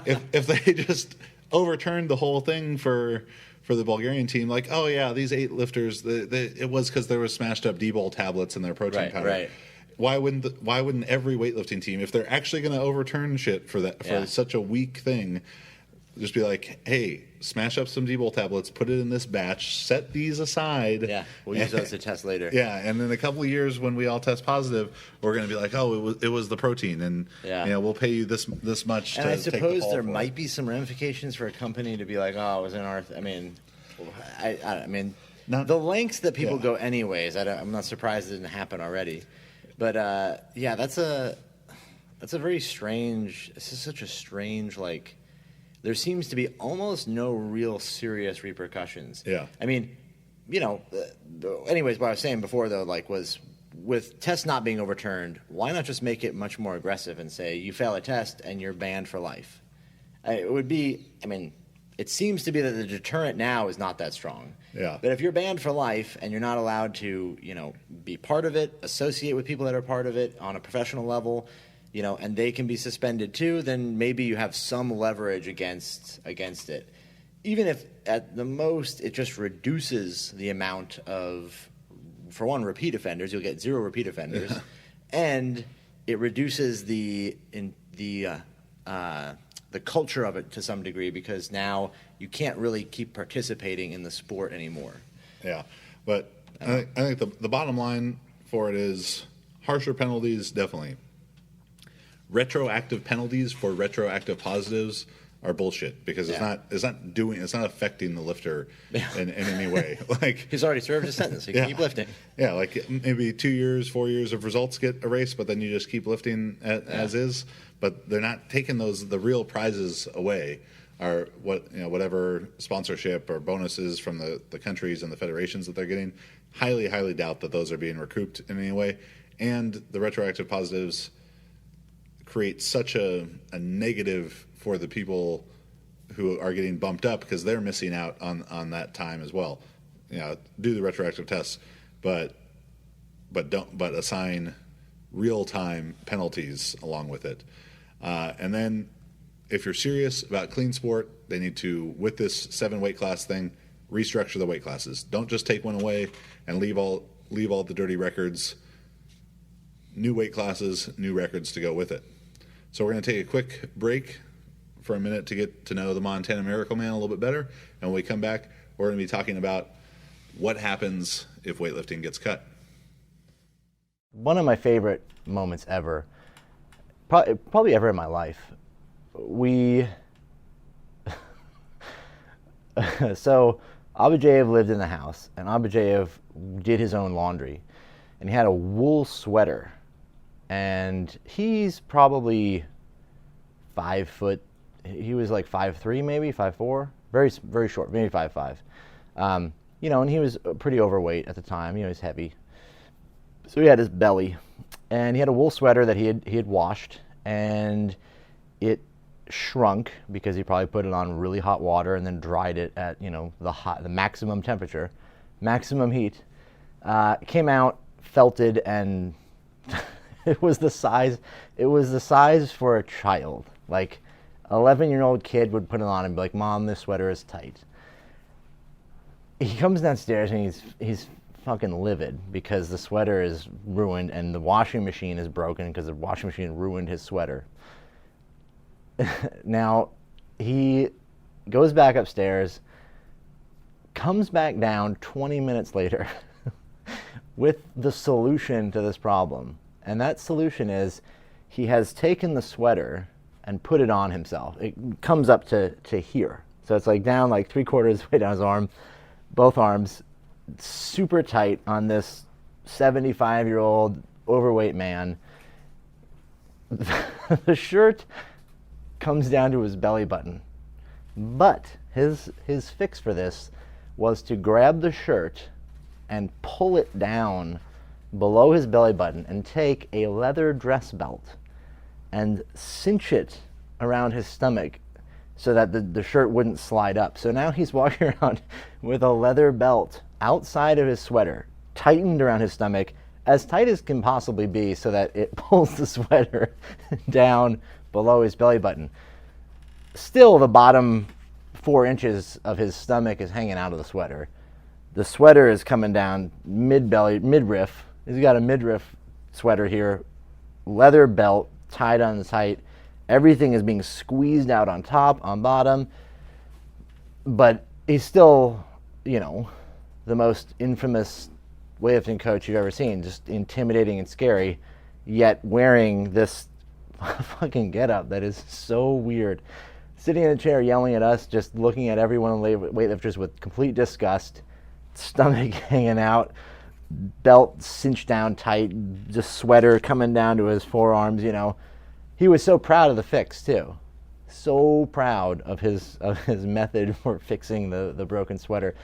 if they just overturned the whole thing for the Bulgarian team, like, oh yeah, these 8 lifters, it was because there was smashed up D-bol tablets in their protein powder. Right. Why wouldn't every weightlifting team, if they're actually going to overturn shit for such a weak thing, just be like, hey, smash up some D-bol tablets, put it in this batch, set these aside. Yeah, we'll use those to test later. Yeah, and in a couple of years when we all test positive, we're going to be like, oh, it was the protein, and we'll pay you this much. And to I take the suppose fall there for might it. be some ramifications for a company to be like, oh, it was in our. I mean, the lengths that people go anyways. I'm not surprised it didn't happen already. But that's a very strange. This is such a strange, like, there seems to be almost no real serious repercussions. Yeah. I mean, anyways, what I was saying before though, like, was with tests not being overturned, why not just make it much more aggressive and say you fail a test and you're banned for life? It would be. I mean, it seems to be that the deterrent now is not that strong. Yeah. But if you're banned for life and you're not allowed to, be part of it, associate with people that are part of it on a professional level, and they can be suspended too, then maybe you have some leverage against it. Even if at the most it just reduces the amount of, for one, repeat offenders, you'll get 0 repeat offenders, and it reduces the culture of it to some degree, because now you can't really keep participating in the sport anymore. Yeah, but I think the bottom line for it is harsher penalties, definitely. Retroactive penalties for retroactive positives are bullshit, because it's not affecting the lifter in any way. Like, he's already served his sentence. He can keep lifting. Yeah, like maybe 2 years, 4 years of results get erased, but then you just keep lifting as is. But they're not taking the real prizes away, or whatever sponsorship or bonuses from the countries and the federations that they're getting. Highly, highly doubt that those are being recouped in any way. And the retroactive positives create such a negative for the people who are getting bumped up, because they're missing out on that time as well. Do the retroactive tests, but assign real time penalties along with it. And then if you're serious about clean sport, they need to, with this 7 weight class thing, restructure the weight classes. Don't just take one away and leave all the dirty records. New weight classes, new records to go with it. So we're going to take a quick break for a minute to get to know the Montana Miracle Man a little bit better. And when we come back, we're going to be talking about what happens if weightlifting gets cut. One of my favorite moments ever, probably ever in my life, so Abujayev lived in the house, and Abujayev did his own laundry, and he had a wool sweater, and he's probably 5 foot. He was like 5'3", maybe 5'4", very very short, maybe 5'5". And he was pretty overweight at the time. He was heavy, so he had his belly, and he had a wool sweater that he had washed, and it shrunk because he probably put it on really hot water and then dried it at the maximum temperature, maximum heat. Came out felted, and it was the size for a child. Like, 11-year-old kid would put it on and be like, "Mom, this sweater is tight." He comes downstairs and he's fucking livid because the sweater is ruined and the washing machine is broken because the washing machine ruined his sweater. Now, he goes back upstairs, comes back down 20 minutes later with the solution to this problem. And that solution is he has taken the sweater and put it on himself. It comes up to here. So it's like down like 3/4 of the way down his arm, both arms, super tight on this 75-year-old overweight man. The shirt comes down to his belly button. But his fix for this was to grab the shirt and pull it down below his belly button and take a leather dress belt and cinch it around his stomach so that the shirt wouldn't slide up. So now he's walking around with a leather belt outside of his sweater, tightened around his stomach, as tight as can possibly be so that it pulls the sweater down below his belly button. Still, the bottom 4 inches of his stomach is hanging out of the sweater. The sweater is coming down mid-belly, midriff. He's got a midriff sweater here, leather belt tied on tight. Everything is being squeezed out on top, on bottom. But he's still, the most infamous weightlifting coach you've ever seen, just intimidating and scary, yet wearing this fucking getup that is so weird. Sitting in a chair yelling at us, just looking at everyone weightlifters with complete disgust, stomach hanging out, belt cinched down tight, just sweater coming down to his forearms, He was so proud of the fix too. So proud of his method for fixing the broken sweater.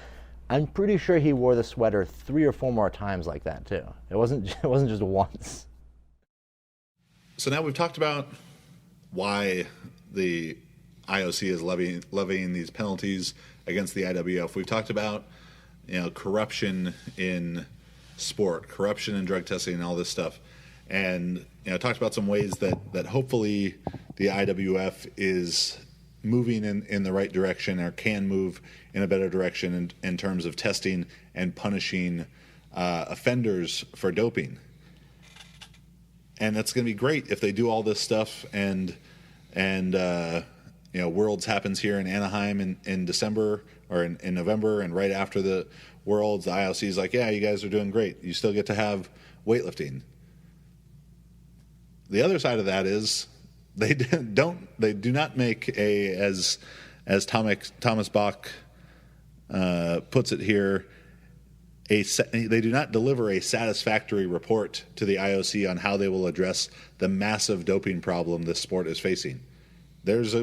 I'm pretty sure he wore the sweater 3 or 4 more times like that too. It wasn't just once. So now we've talked about why the IOC is levying these penalties against the IWF. We've talked about corruption in sport, corruption in drug testing, and all this stuff, and talked about some ways that hopefully the IWF is moving in the right direction, or can move in a better direction in terms of testing and punishing offenders for doping. And that's going to be great if they do all this stuff and Worlds happens here in Anaheim in December or in November, and right after the Worlds, the IOC is like, yeah, you guys are doing great. You still get to have weightlifting. The other side of that is they do not make as Thomas Bach puts it here, they do not deliver a satisfactory report to the IOC on how they will address the massive doping problem this sport is facing. There's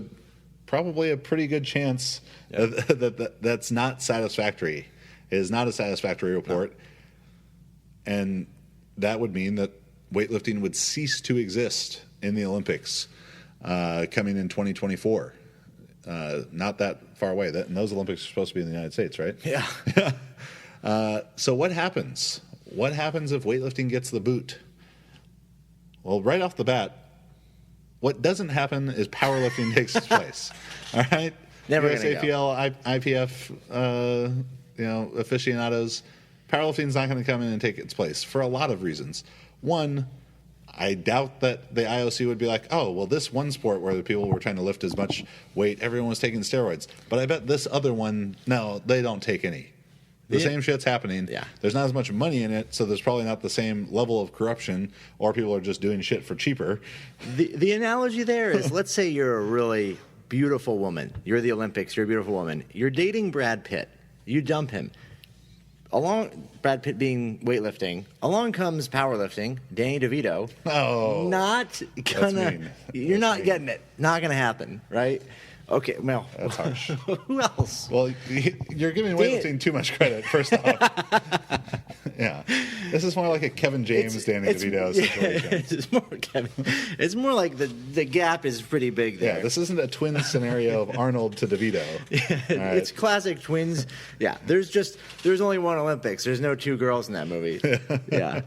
probably a pretty good chance that's not satisfactory. It is not a satisfactory report. No. And that would mean that weightlifting would cease to exist in the Olympics coming in 2024. Not that far away. And those Olympics are supposed to be in the United States, right? Yeah. So what happens? What happens if weightlifting gets the boot? Well, right off the bat, what doesn't happen is powerlifting takes its place. All right? Never going to go. USAPL, IPF, aficionados, powerlifting is not going to come in and take its place for a lot of reasons. One, I doubt that the IOC would be like, oh, well, this one sport where the people were trying to lift as much weight, everyone was taking steroids. But I bet this other one, no, they don't take any. The same shit's happening. Yeah. There's not as much money in it, so there's probably not the same level of corruption, or people are just doing shit for cheaper. The analogy there is, let's say you're a really beautiful woman. You're the Olympics. You're a beautiful woman. You're dating Brad Pitt. You dump him. Brad Pitt being weightlifting, along comes powerlifting, Danny DeVito. Oh. Not gonna. You're not getting it. Not gonna happen, right? Okay, well, that's harsh. Who else? Well, you're giving weightlifting too much credit, first off. Yeah. This is more like a Kevin James, Danny DeVito situation. It's more like the gap is pretty big there. Yeah, this isn't a twin scenario of Arnold to DeVito. Right. It's classic twins. Yeah, there's only one Olympics. There's no 2 girls in that movie. Yeah.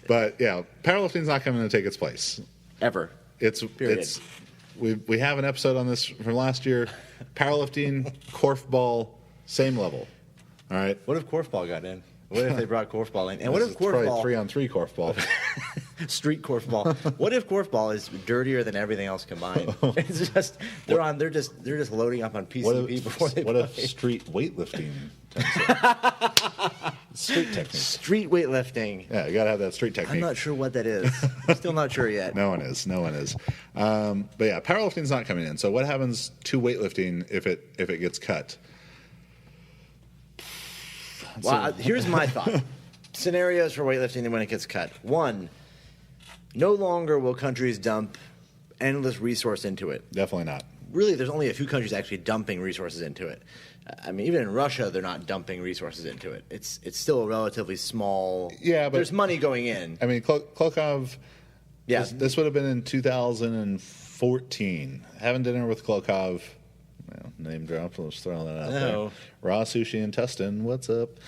But, yeah, powerlifting's not coming to take its place. Ever. We have an episode on this from last year. Powerlifting, korfball, same level. All right. What if korfball got in? What if they brought korfball in? And what if It's probably korfball 3-on-3 korfball. street korfball? What if korfball is dirtier than everything else combined? It's just they're just loading up on PCP before they what play. if street weightlifting? Street technique. Street weightlifting? Yeah, you gotta have that street technique. I'm not sure what that is. I'm still not sure yet. No one is. But yeah, powerlifting's not coming in. So what happens to weightlifting if it gets cut? Well, here's my thought. Scenarios for weightlifting when it gets cut. One, no longer will countries dump endless resource into it. Definitely not. Really, there's only a few countries actually dumping resources into it. I mean, even in Russia, they're not dumping resources into it. It's still a relatively small. Yeah, but there's money going in. I mean, Klokov. Yeah. This would have been in 2014. Having dinner with Klokov. Well, name drop. Let's throw that out there. Raw sushi and Tustin. What's up?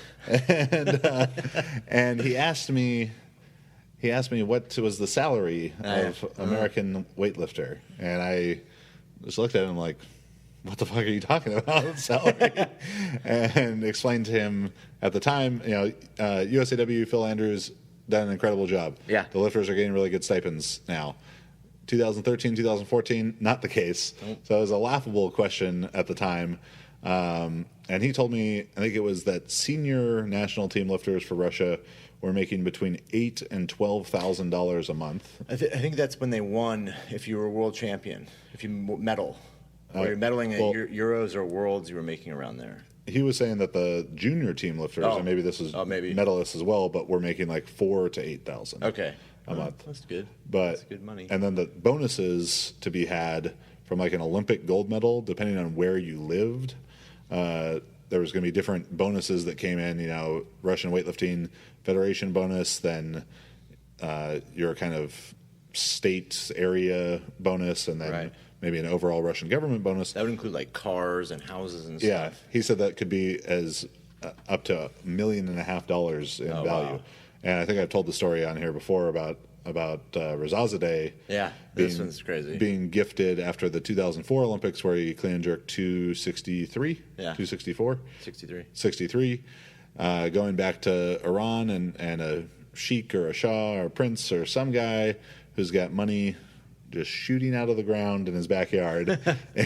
And he asked me what was the salary of American weightlifter, and I just looked at him like, what the fuck are you talking about, salary? And explained to him at the time, USAW, Phil Andrews done an incredible job. Yeah. The lifters are getting really good stipends now. 2013, 2014, not the case. Nope. So it was a laughable question at the time. And he told me, I think it was that senior national team lifters for Russia were making between $8,000 and $12,000 a month. I think that's when they won. If you were world champion, if you medal, or you're medaling at Euros or Worlds, you were making around there. He was saying that the junior team lifters, and maybe this is medalists as well, but we're making like $4,000 to $8,000. Okay. A month. That's good. That's good money. And then the bonuses to be had from like an Olympic gold medal, depending on where you lived, there was going to be different bonuses that came in. Russian Weightlifting Federation bonus, then your kind of state area bonus, and then maybe an overall Russian government bonus. That would include like cars and houses and stuff. Yeah, he said that could be as up to $1.5 million in value. Wow. And I think I've told the story on here before about Rezazadeh. Yeah, this one's crazy. Being gifted after the 2004 Olympics, where he clean and jerked 263, 264, 63, going back to Iran, and a sheik or a shah or a prince or some guy who's got money just shooting out of the ground in his backyard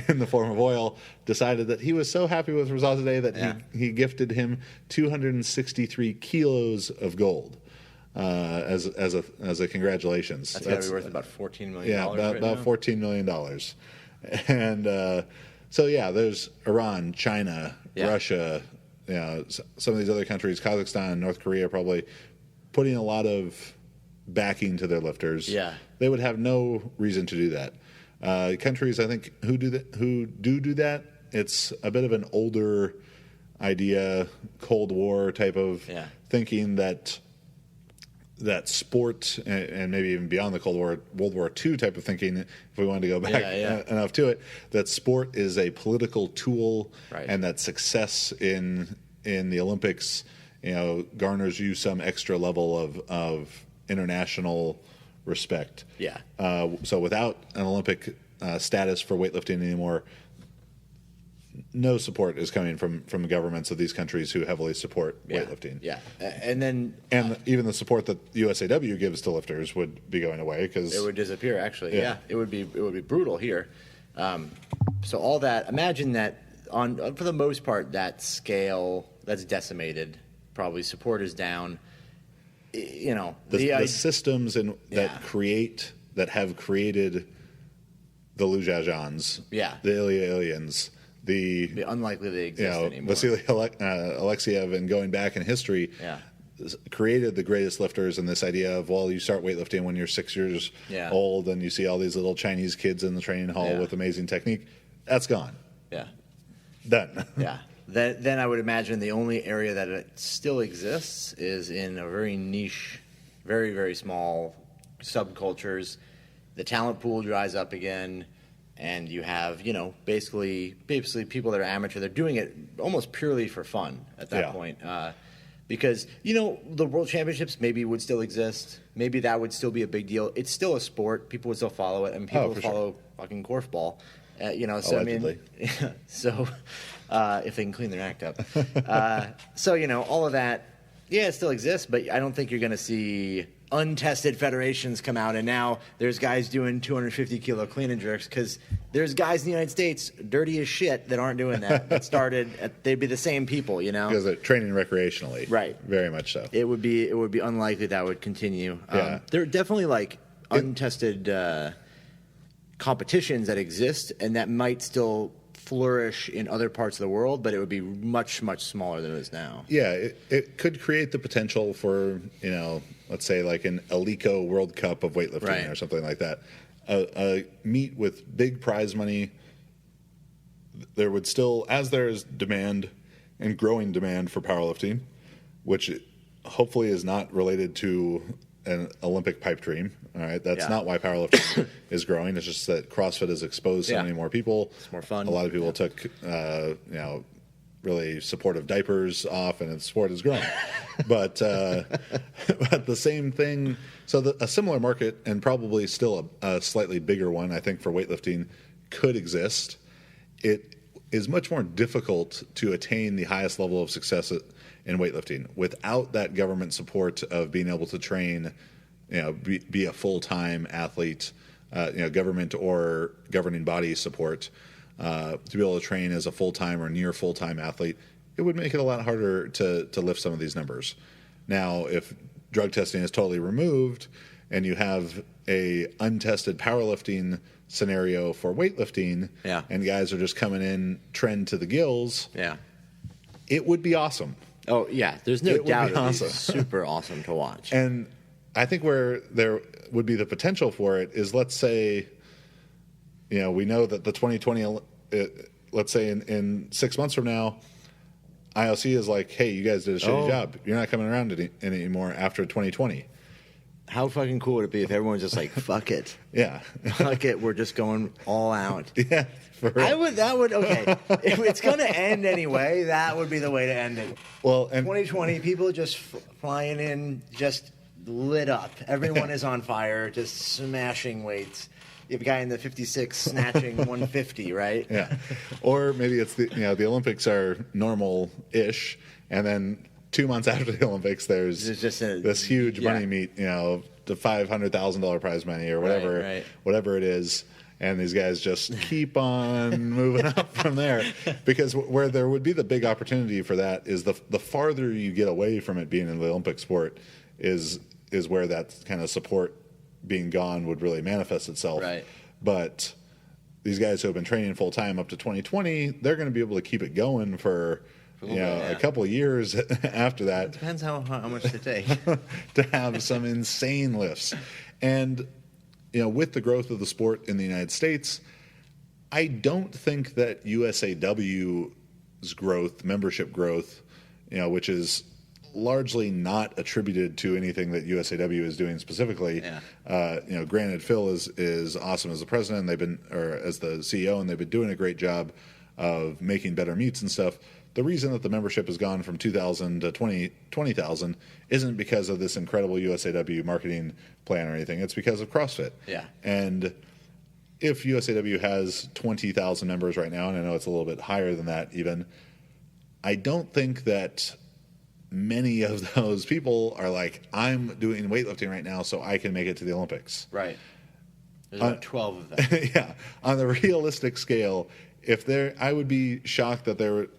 in the form of oil, decided that he was so happy with Rezazadeh that he gifted him 263 kilos of gold as a congratulations. That's got to be worth about $14 million. Yeah, about $14 million. And so there's Iran, China, Russia, some of these other countries, Kazakhstan, North Korea, probably putting a lot of backing to their lifters. Yeah. They would have no reason to do that. Countries, I think, who do that, it's a bit of an older idea, Cold War type of thinking that sport, and maybe even beyond the Cold War, World War II type of thinking, if we wanted to go back enough to it, that sport is a political tool, and that success in the Olympics, garners you some extra level of international respect. Yeah. So without an Olympic status for weightlifting anymore, no support is coming from governments of these countries who heavily support weightlifting. Yeah, and even the support that USAW gives to lifters would be going away because it would disappear. Actually, it would be brutal here. So all that, imagine that for the most part, that scale that's decimated. Probably support is down. The systems that have created the Liu Jiajans, the Ilya Ilyins, the unlikely they exist anymore. Vasily Alexiev, and going back in history, created the greatest lifters, and this idea of, you start weightlifting when you're 6 years old, and you see all these little Chinese kids in the training hall with amazing technique. That's gone. Yeah. Done. Yeah. Then I would imagine the only area that it still exists is in a very niche, very, very small subcultures. The talent pool dries up again, and you have, basically people that are amateur. They're doing it almost purely for fun at that point. Because, the World Championships maybe would still exist. Maybe that would still be a big deal. It's still a sport. People would still follow it, and people follow fucking korfball. So allegedly. I mean, if they can clean their act up. All of that, Yeah, it still exists, but I don't think you're going to see untested federations come out and now there's guys doing 250 kilo clean and jerks because there's guys in the United States dirty as shit that aren't doing that. They'd be the same people, you know, because they're training recreationally, right? Very much so. It would be unlikely that would continue. Yeah. There are definitely like untested competitions that exist and that might still flourish in other parts of the world, but it would be much, much smaller than it is now. Yeah, it could create the potential for, you know, let's say like an Alico World Cup of weightlifting or something like that. A meet with big prize money. There would still, as there is demand and growing demand for powerlifting, which hopefully is not related to an Olympic pipe dream. All right, that's not why powerlifting is growing. It's just that CrossFit has exposed so many more people. It's more fun. A lot of people took, you know, really supportive diapers off, and the sport has grown. but the same thing. So a similar market, and probably still a slightly bigger one, I think, for weightlifting could exist. It is much more difficult to attain the highest level of success in weightlifting without that government support of being able to train, you know, be a full-time athlete, you know, government or governing body support to be able to train as a full-time or near full-time athlete. It would make it a lot harder to lift some of these numbers. Now, if drug testing is totally removed and you have a untested powerlifting scenario for weightlifting, and guys are just coming in trend to the gills, it would be awesome. Oh yeah, there's no doubt it would be awesome. super awesome to watch. And I think where there would be the potential for it is, let's say, you know, we know that the 2020, let's say in 6 months from now, IOC is like, hey, you guys did a shitty job. You're not coming around anymore after 2020. How fucking cool would it be if everyone's just like, fuck it. Yeah. Fuck it, we're just going all out. Yeah. Okay. If it's going to end anyway, that would be the way to end it. Well, and 2020, people just flying in, just lit up. Everyone is on fire, just smashing weights. You have a guy in the 56 snatching 150, right? Yeah. Or maybe it's the Olympics are normal-ish, and then 2 months after the Olympics, there's just this huge money meet, you know, the $500,000 prize money or whatever it is. And these guys just keep on moving up from there, because where there would be the big opportunity for that is the farther you get away from it being in the Olympic sport is where that kind of support being gone would really manifest itself. Right. But these guys who have been training full time up to 2020, they're going to be able to keep it going for a couple of years after that. It depends how much to take to have some insane lifts. And you know, with the growth of the sport in the United States, I don't think that USAW's growth, membership growth, you know, which is largely not attributed to anything that USAW is doing specifically. You know, granted, Phil is awesome as the president, as the CEO, and they've been doing a great job of making better meets and stuff. The reason that the membership has gone from 2,000 to 20,000 isn't because of this incredible USAW marketing plan or anything. It's because of CrossFit. Yeah. And if USAW has 20,000 members right now, and I know it's a little bit higher than that even, I don't think that many of those people are like, I'm doing weightlifting right now so I can make it to the Olympics. Right. There's about 12 of them. Yeah. On the realistic scale, I would be shocked that there were,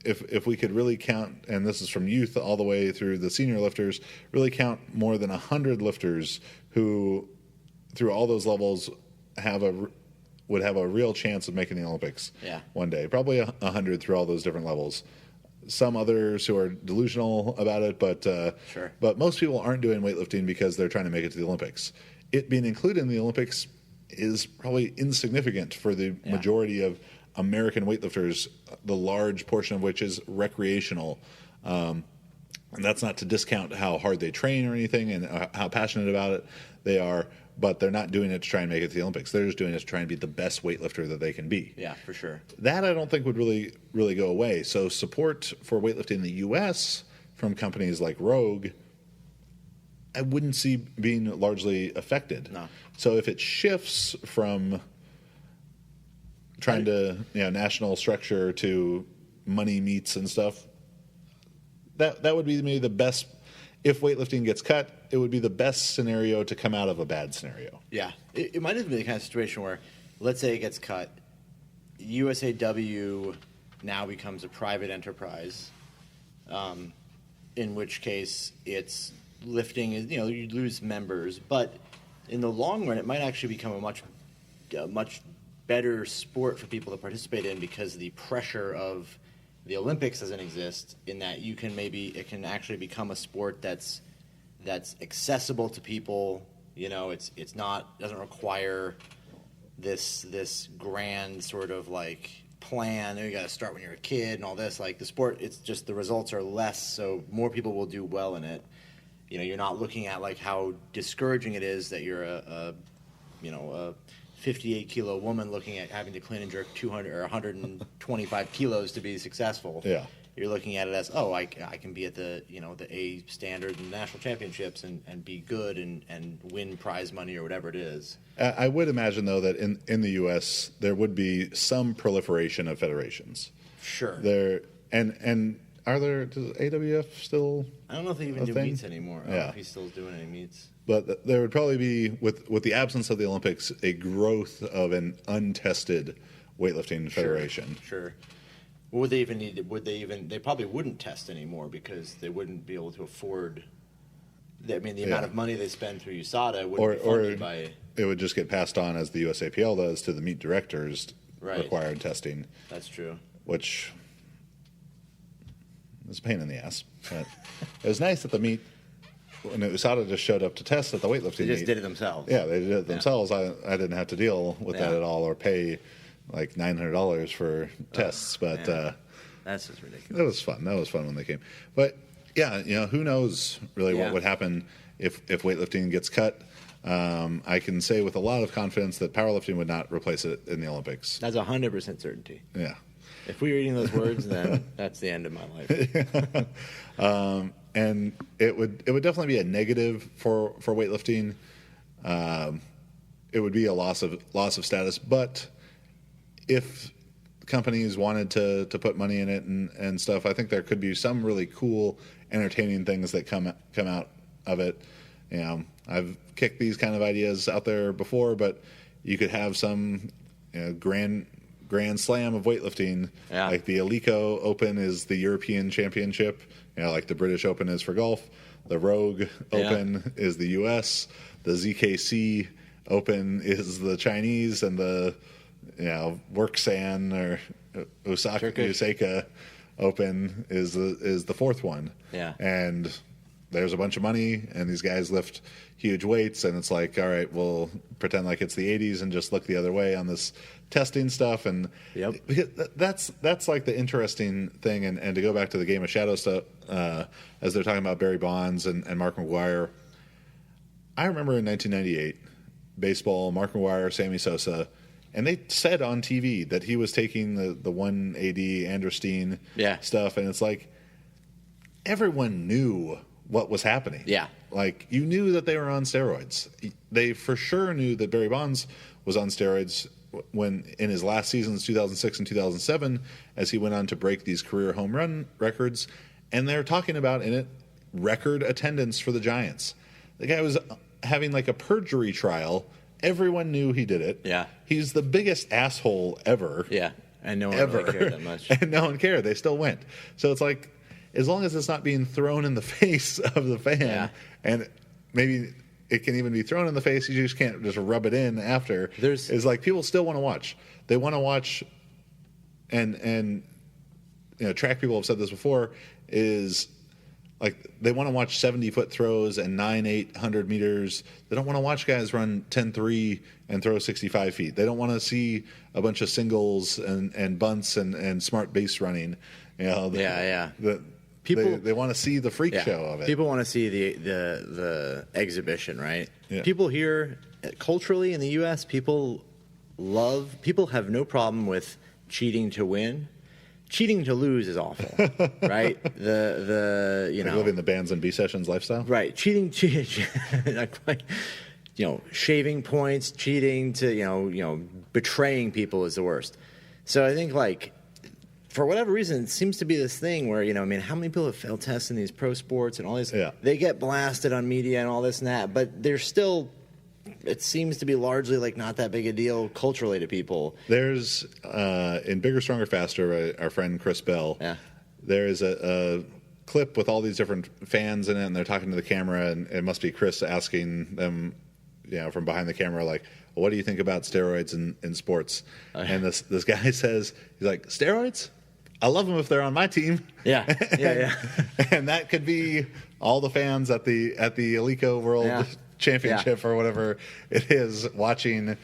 if we could really count, and this is from youth all the way through the senior lifters, really count more than 100 lifters who, through all those levels, would have a real chance of making the Olympics one day. Probably 100 through all those different levels. Some others who are delusional about it, but most people aren't doing weightlifting because they're trying to make it to the Olympics. It being included in the Olympics is probably insignificant for the majority of American weightlifters, the large portion of which is recreational. And that's not to discount how hard they train or anything and how passionate about it they are, but they're not doing it to try and make it to the Olympics. They're just doing it to try and be the best weightlifter that they can be. Yeah, for sure. That I don't think would really go away. So support for weightlifting in the U.S. from companies like Rogue, I wouldn't see being largely affected. No. So if it shifts from trying to, national structure to money meets and stuff, that would be maybe the best if weightlifting gets cut, it would be the best scenario to come out of a bad scenario. Yeah, it might even be the kind of situation where, let's say it gets cut, USAW now becomes a private enterprise, in which case it's lifting is, you lose members, but in the long run, it might actually become a much better sport for people to participate in, because the pressure of the Olympics doesn't exist, in that it can actually become a sport that's accessible to people. It's not, doesn't require this grand sort of like plan. You got to start when you're a kid and all this. Like the sport, it's just the results are less, so more people will do well in it. You're not looking at like how discouraging it is that you're a 58-kilo woman looking at having to clean and jerk 200 or 125 kilos to be successful. Yeah. You're looking at it as, I can be at the A standard in national championships and be good and win prize money or whatever it is. I would imagine, though, that in the U.S. there would be some proliferation of federations. Sure. And are there, does AWF still? I don't know if they even do meets anymore. I don't know if he's still doing any meets. But there would probably be, with the absence of the Olympics, a growth of an untested weightlifting federation. Sure. Would they even need? They probably wouldn't test anymore, because they wouldn't be able to afford. The amount of money they spend through USADA wouldn't be funded by. It would just get passed on, as the USAPL does, to the meet directors Right. required testing. That's true. Which is a pain in the ass. But it was nice that the meet, when USADA just showed up to test at the weightlifting They just meet. did it themselves. Yeah, they did it themselves. I didn't have to deal with that at all, or pay like $900 for tests. But that's just ridiculous. That was fun. That was fun when they came. But yeah, who knows really what would happen if weightlifting gets cut. I can say with a lot of confidence that powerlifting would not replace it in the Olympics. That's 100% certainty. Yeah. If we were reading those words, then that's the end of my life. And it would definitely be a negative for weightlifting. It would be a loss of status. But if companies wanted to put money in it and stuff, I think there could be some really cool, entertaining things that come out of it. I've kicked these kind of ideas out there before, but you could have some grand slam of weightlifting. Yeah. Like the Alico Open is the European Championship, like the British Open is for golf. The Rogue Open is the US. The ZKC Open is the Chinese, and the Worksan or Osaka Open is the fourth one. Yeah. And there's a bunch of money, and these guys lift huge weights, and it's like, all right, we'll pretend like it's the 80s and just look the other way on this testing stuff. And that's like the interesting thing. And to go back to the Game of Shadows stuff, as they're talking about Barry Bonds and Mark McGuire, I remember in 1998, baseball, Mark McGuire, Sammy Sosa, and they said on TV that he was taking the 180 Anderstein stuff, and it's like everyone knew what was happening. Yeah. Like, you knew that they were on steroids. They for sure knew that Barry Bonds was on steroids when in his last seasons, 2006 and 2007, as he went on to break these career home run records. And they're talking about in it record attendance for the Giants. The guy was having like a perjury trial. Everyone knew he did it. Yeah. He's the biggest asshole ever. Yeah. And no one ever. really cared that much. And no one cared. They still went. So it's like, as long as it's not being thrown in the face of the fan, and maybe it can even be thrown in the face, you just can't just rub it in after. It's like people still want to watch. They want to watch, and track people have said this before, is like they want to watch 70-foot throws and 800 meters. They don't want to watch guys run 10-3 and throw 65 feet. They don't want to see a bunch of singles and bunts and smart base running. People, they want to see the freak show of it. People want to see the exhibition, right? Yeah. People here, culturally in the U.S., people have no problem with cheating to win. Cheating to lose is awful, right? Living the bands and B sessions lifestyle, right? Cheating, shaving points, cheating to betraying people is the worst. So I think for whatever reason, it seems to be this thing where, I mean, how many people have failed tests in these pro sports and all these? Yeah. They get blasted on media and all this and that, but they're still, it seems to be largely like not that big a deal culturally to people. There's, in Bigger, Stronger, Faster, our friend Chris Bell, there is a clip with all these different fans in it, and they're talking to the camera, and it must be Chris asking them, from behind the camera, like, what do you think about steroids in sports? And this guy says, he's like, steroids? I love them if they're on my team. Yeah. And that could be all the fans at the Alico World Championship or whatever it is, watching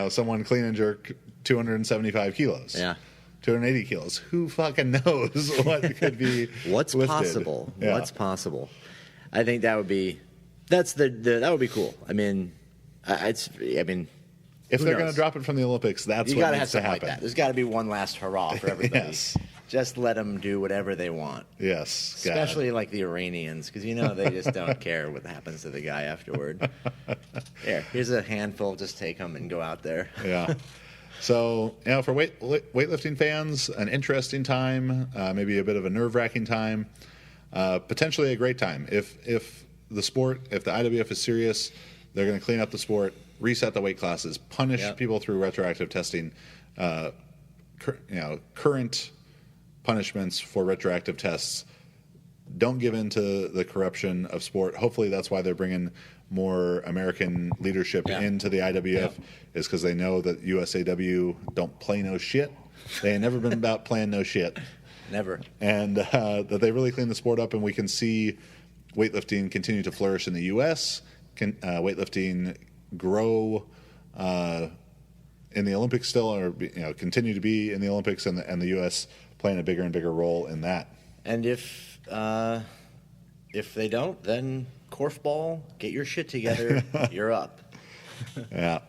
someone clean and jerk 275 kilos. Yeah. 280 kilos. Who fucking knows what could be what's lifted? Possible? Yeah. What's possible? I think that would be that would be cool. I mean, if they're going to drop it from the Olympics, that's what needs to happen. like that. There's got to be one last hurrah for everybody. Yes. Just let them do whatever they want. Yes. Especially like the Iranians, because they just don't care what happens to the guy afterward. Here's a handful. Just take them and go out there. Yeah. So, for weightlifting fans, an interesting time, maybe a bit of a nerve-wracking time, potentially a great time. If the IWF is serious, they're going to clean up the sport, reset the weight classes, punish people through retroactive testing, current punishments for retroactive tests. Don't give in to the corruption of sport. Hopefully that's why they're bringing more American leadership into the IWF, is because they know that USAW don't play no shit. They ain't never been about playing no shit. Never. And that they really clean the sport up, and we can see weightlifting continue to flourish in the U.S., weightlifting grow in the Olympics still, or continue to be in the Olympics, and the U.S. playing a bigger and bigger role in that. And if they don't, then korfball, get your shit together. You're up. Yeah.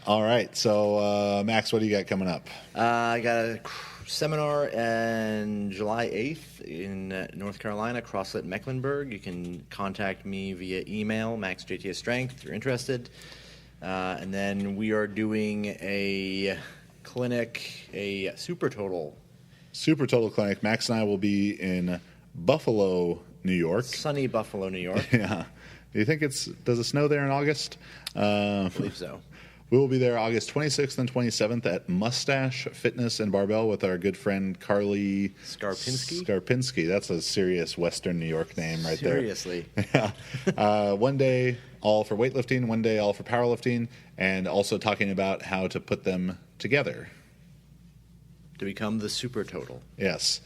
All right. So, Max, what do you got coming up? I got a seminar on July 8th in North Carolina, CrossFit Mecklenburg. You can contact me via email, maxjtsstrength, if you're interested. And then we are doing a clinic, a Super Total clinic. Max and I will be in Buffalo, New York. Sunny Buffalo, New York. Yeah. Do you think does it snow there in August? I believe so. We will be there August 26th and 27th at Mustache Fitness and Barbell with our good friend Carly Skarpinski. That's a serious Western New York name right Seriously. there. Yeah. One day all for weightlifting, one day all for powerlifting, and also talking about how to put them together to become the Super Total. Yes.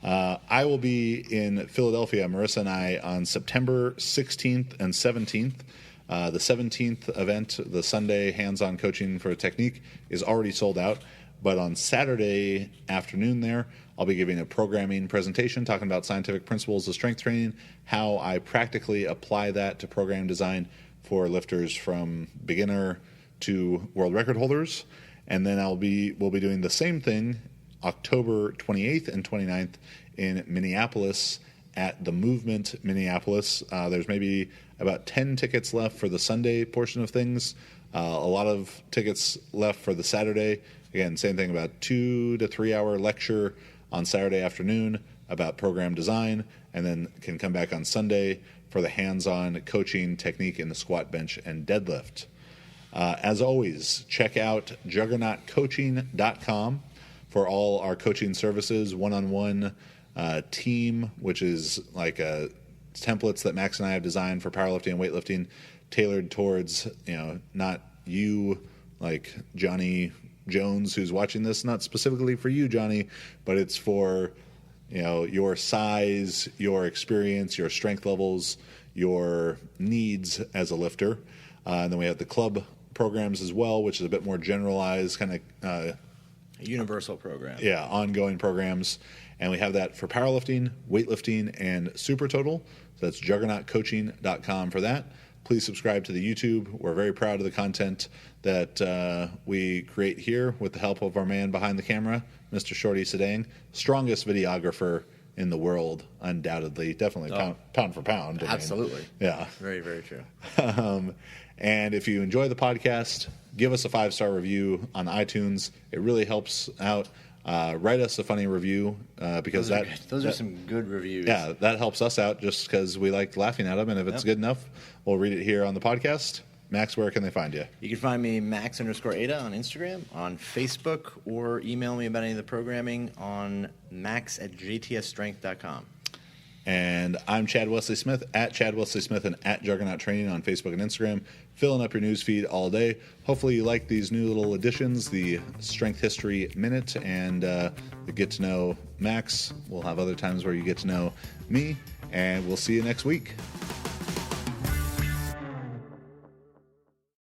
I will be in Philadelphia, Marissa and I, on September 16th and 17th. The 17th event, the Sunday hands-on coaching for technique, is already sold out. But on Saturday afternoon there, I'll be giving a programming presentation talking about scientific principles of strength training, how I practically apply that to program design for lifters from beginner to world record holders. And then we'll be doing the same thing October 28th and 29th in Minneapolis at the Movement Minneapolis. There's maybe about 10 tickets left for the Sunday portion of things. A lot of tickets left for the Saturday. Again, same thing, about 2 to 3 hour lecture on Saturday afternoon about program design, and then can come back on Sunday for the hands-on coaching technique in the squat, bench, and deadlift. As always, check out juggernautcoaching.com for all our coaching services, one-on-one team, which is like templates that Max and I have designed for powerlifting and weightlifting, tailored towards, not you, like Johnny Jones, who's watching this, not specifically for you, Johnny, but it's for, your size, your experience, your strength levels, your needs as a lifter. And then we have the club programs as well, which is a bit more generalized, kind of universal program. Yeah, ongoing programs. And we have that for powerlifting, weightlifting, and Super Total. So that's juggernautcoaching.com for that. Please subscribe to the YouTube. We're very proud of the content that we create here with the help of our man behind the camera, Mr. Shorty Sedang, strongest videographer in the world, undoubtedly. Definitely pound for pound. Absolutely. Yeah. Very, very true. And if you enjoy the podcast, give us a 5-star review on iTunes. It really helps out Write us a funny review because those are some good reviews. Yeah, that helps us out just because we like laughing at them. And if it's good enough, we'll read it here on the podcast. Max, where can they find you? You can find me Max_Ada on Instagram, on Facebook, or email me about any of the programming on max@jtsstrength.com. And I'm Chad Wesley Smith, at Chad Wesley Smith and at Juggernaut Training on Facebook and Instagram, filling up your news feed all day. Hopefully you like these new little additions, the Strength History Minute and the Get to Know Max. We'll have other times where you get to know me, and we'll see you next week.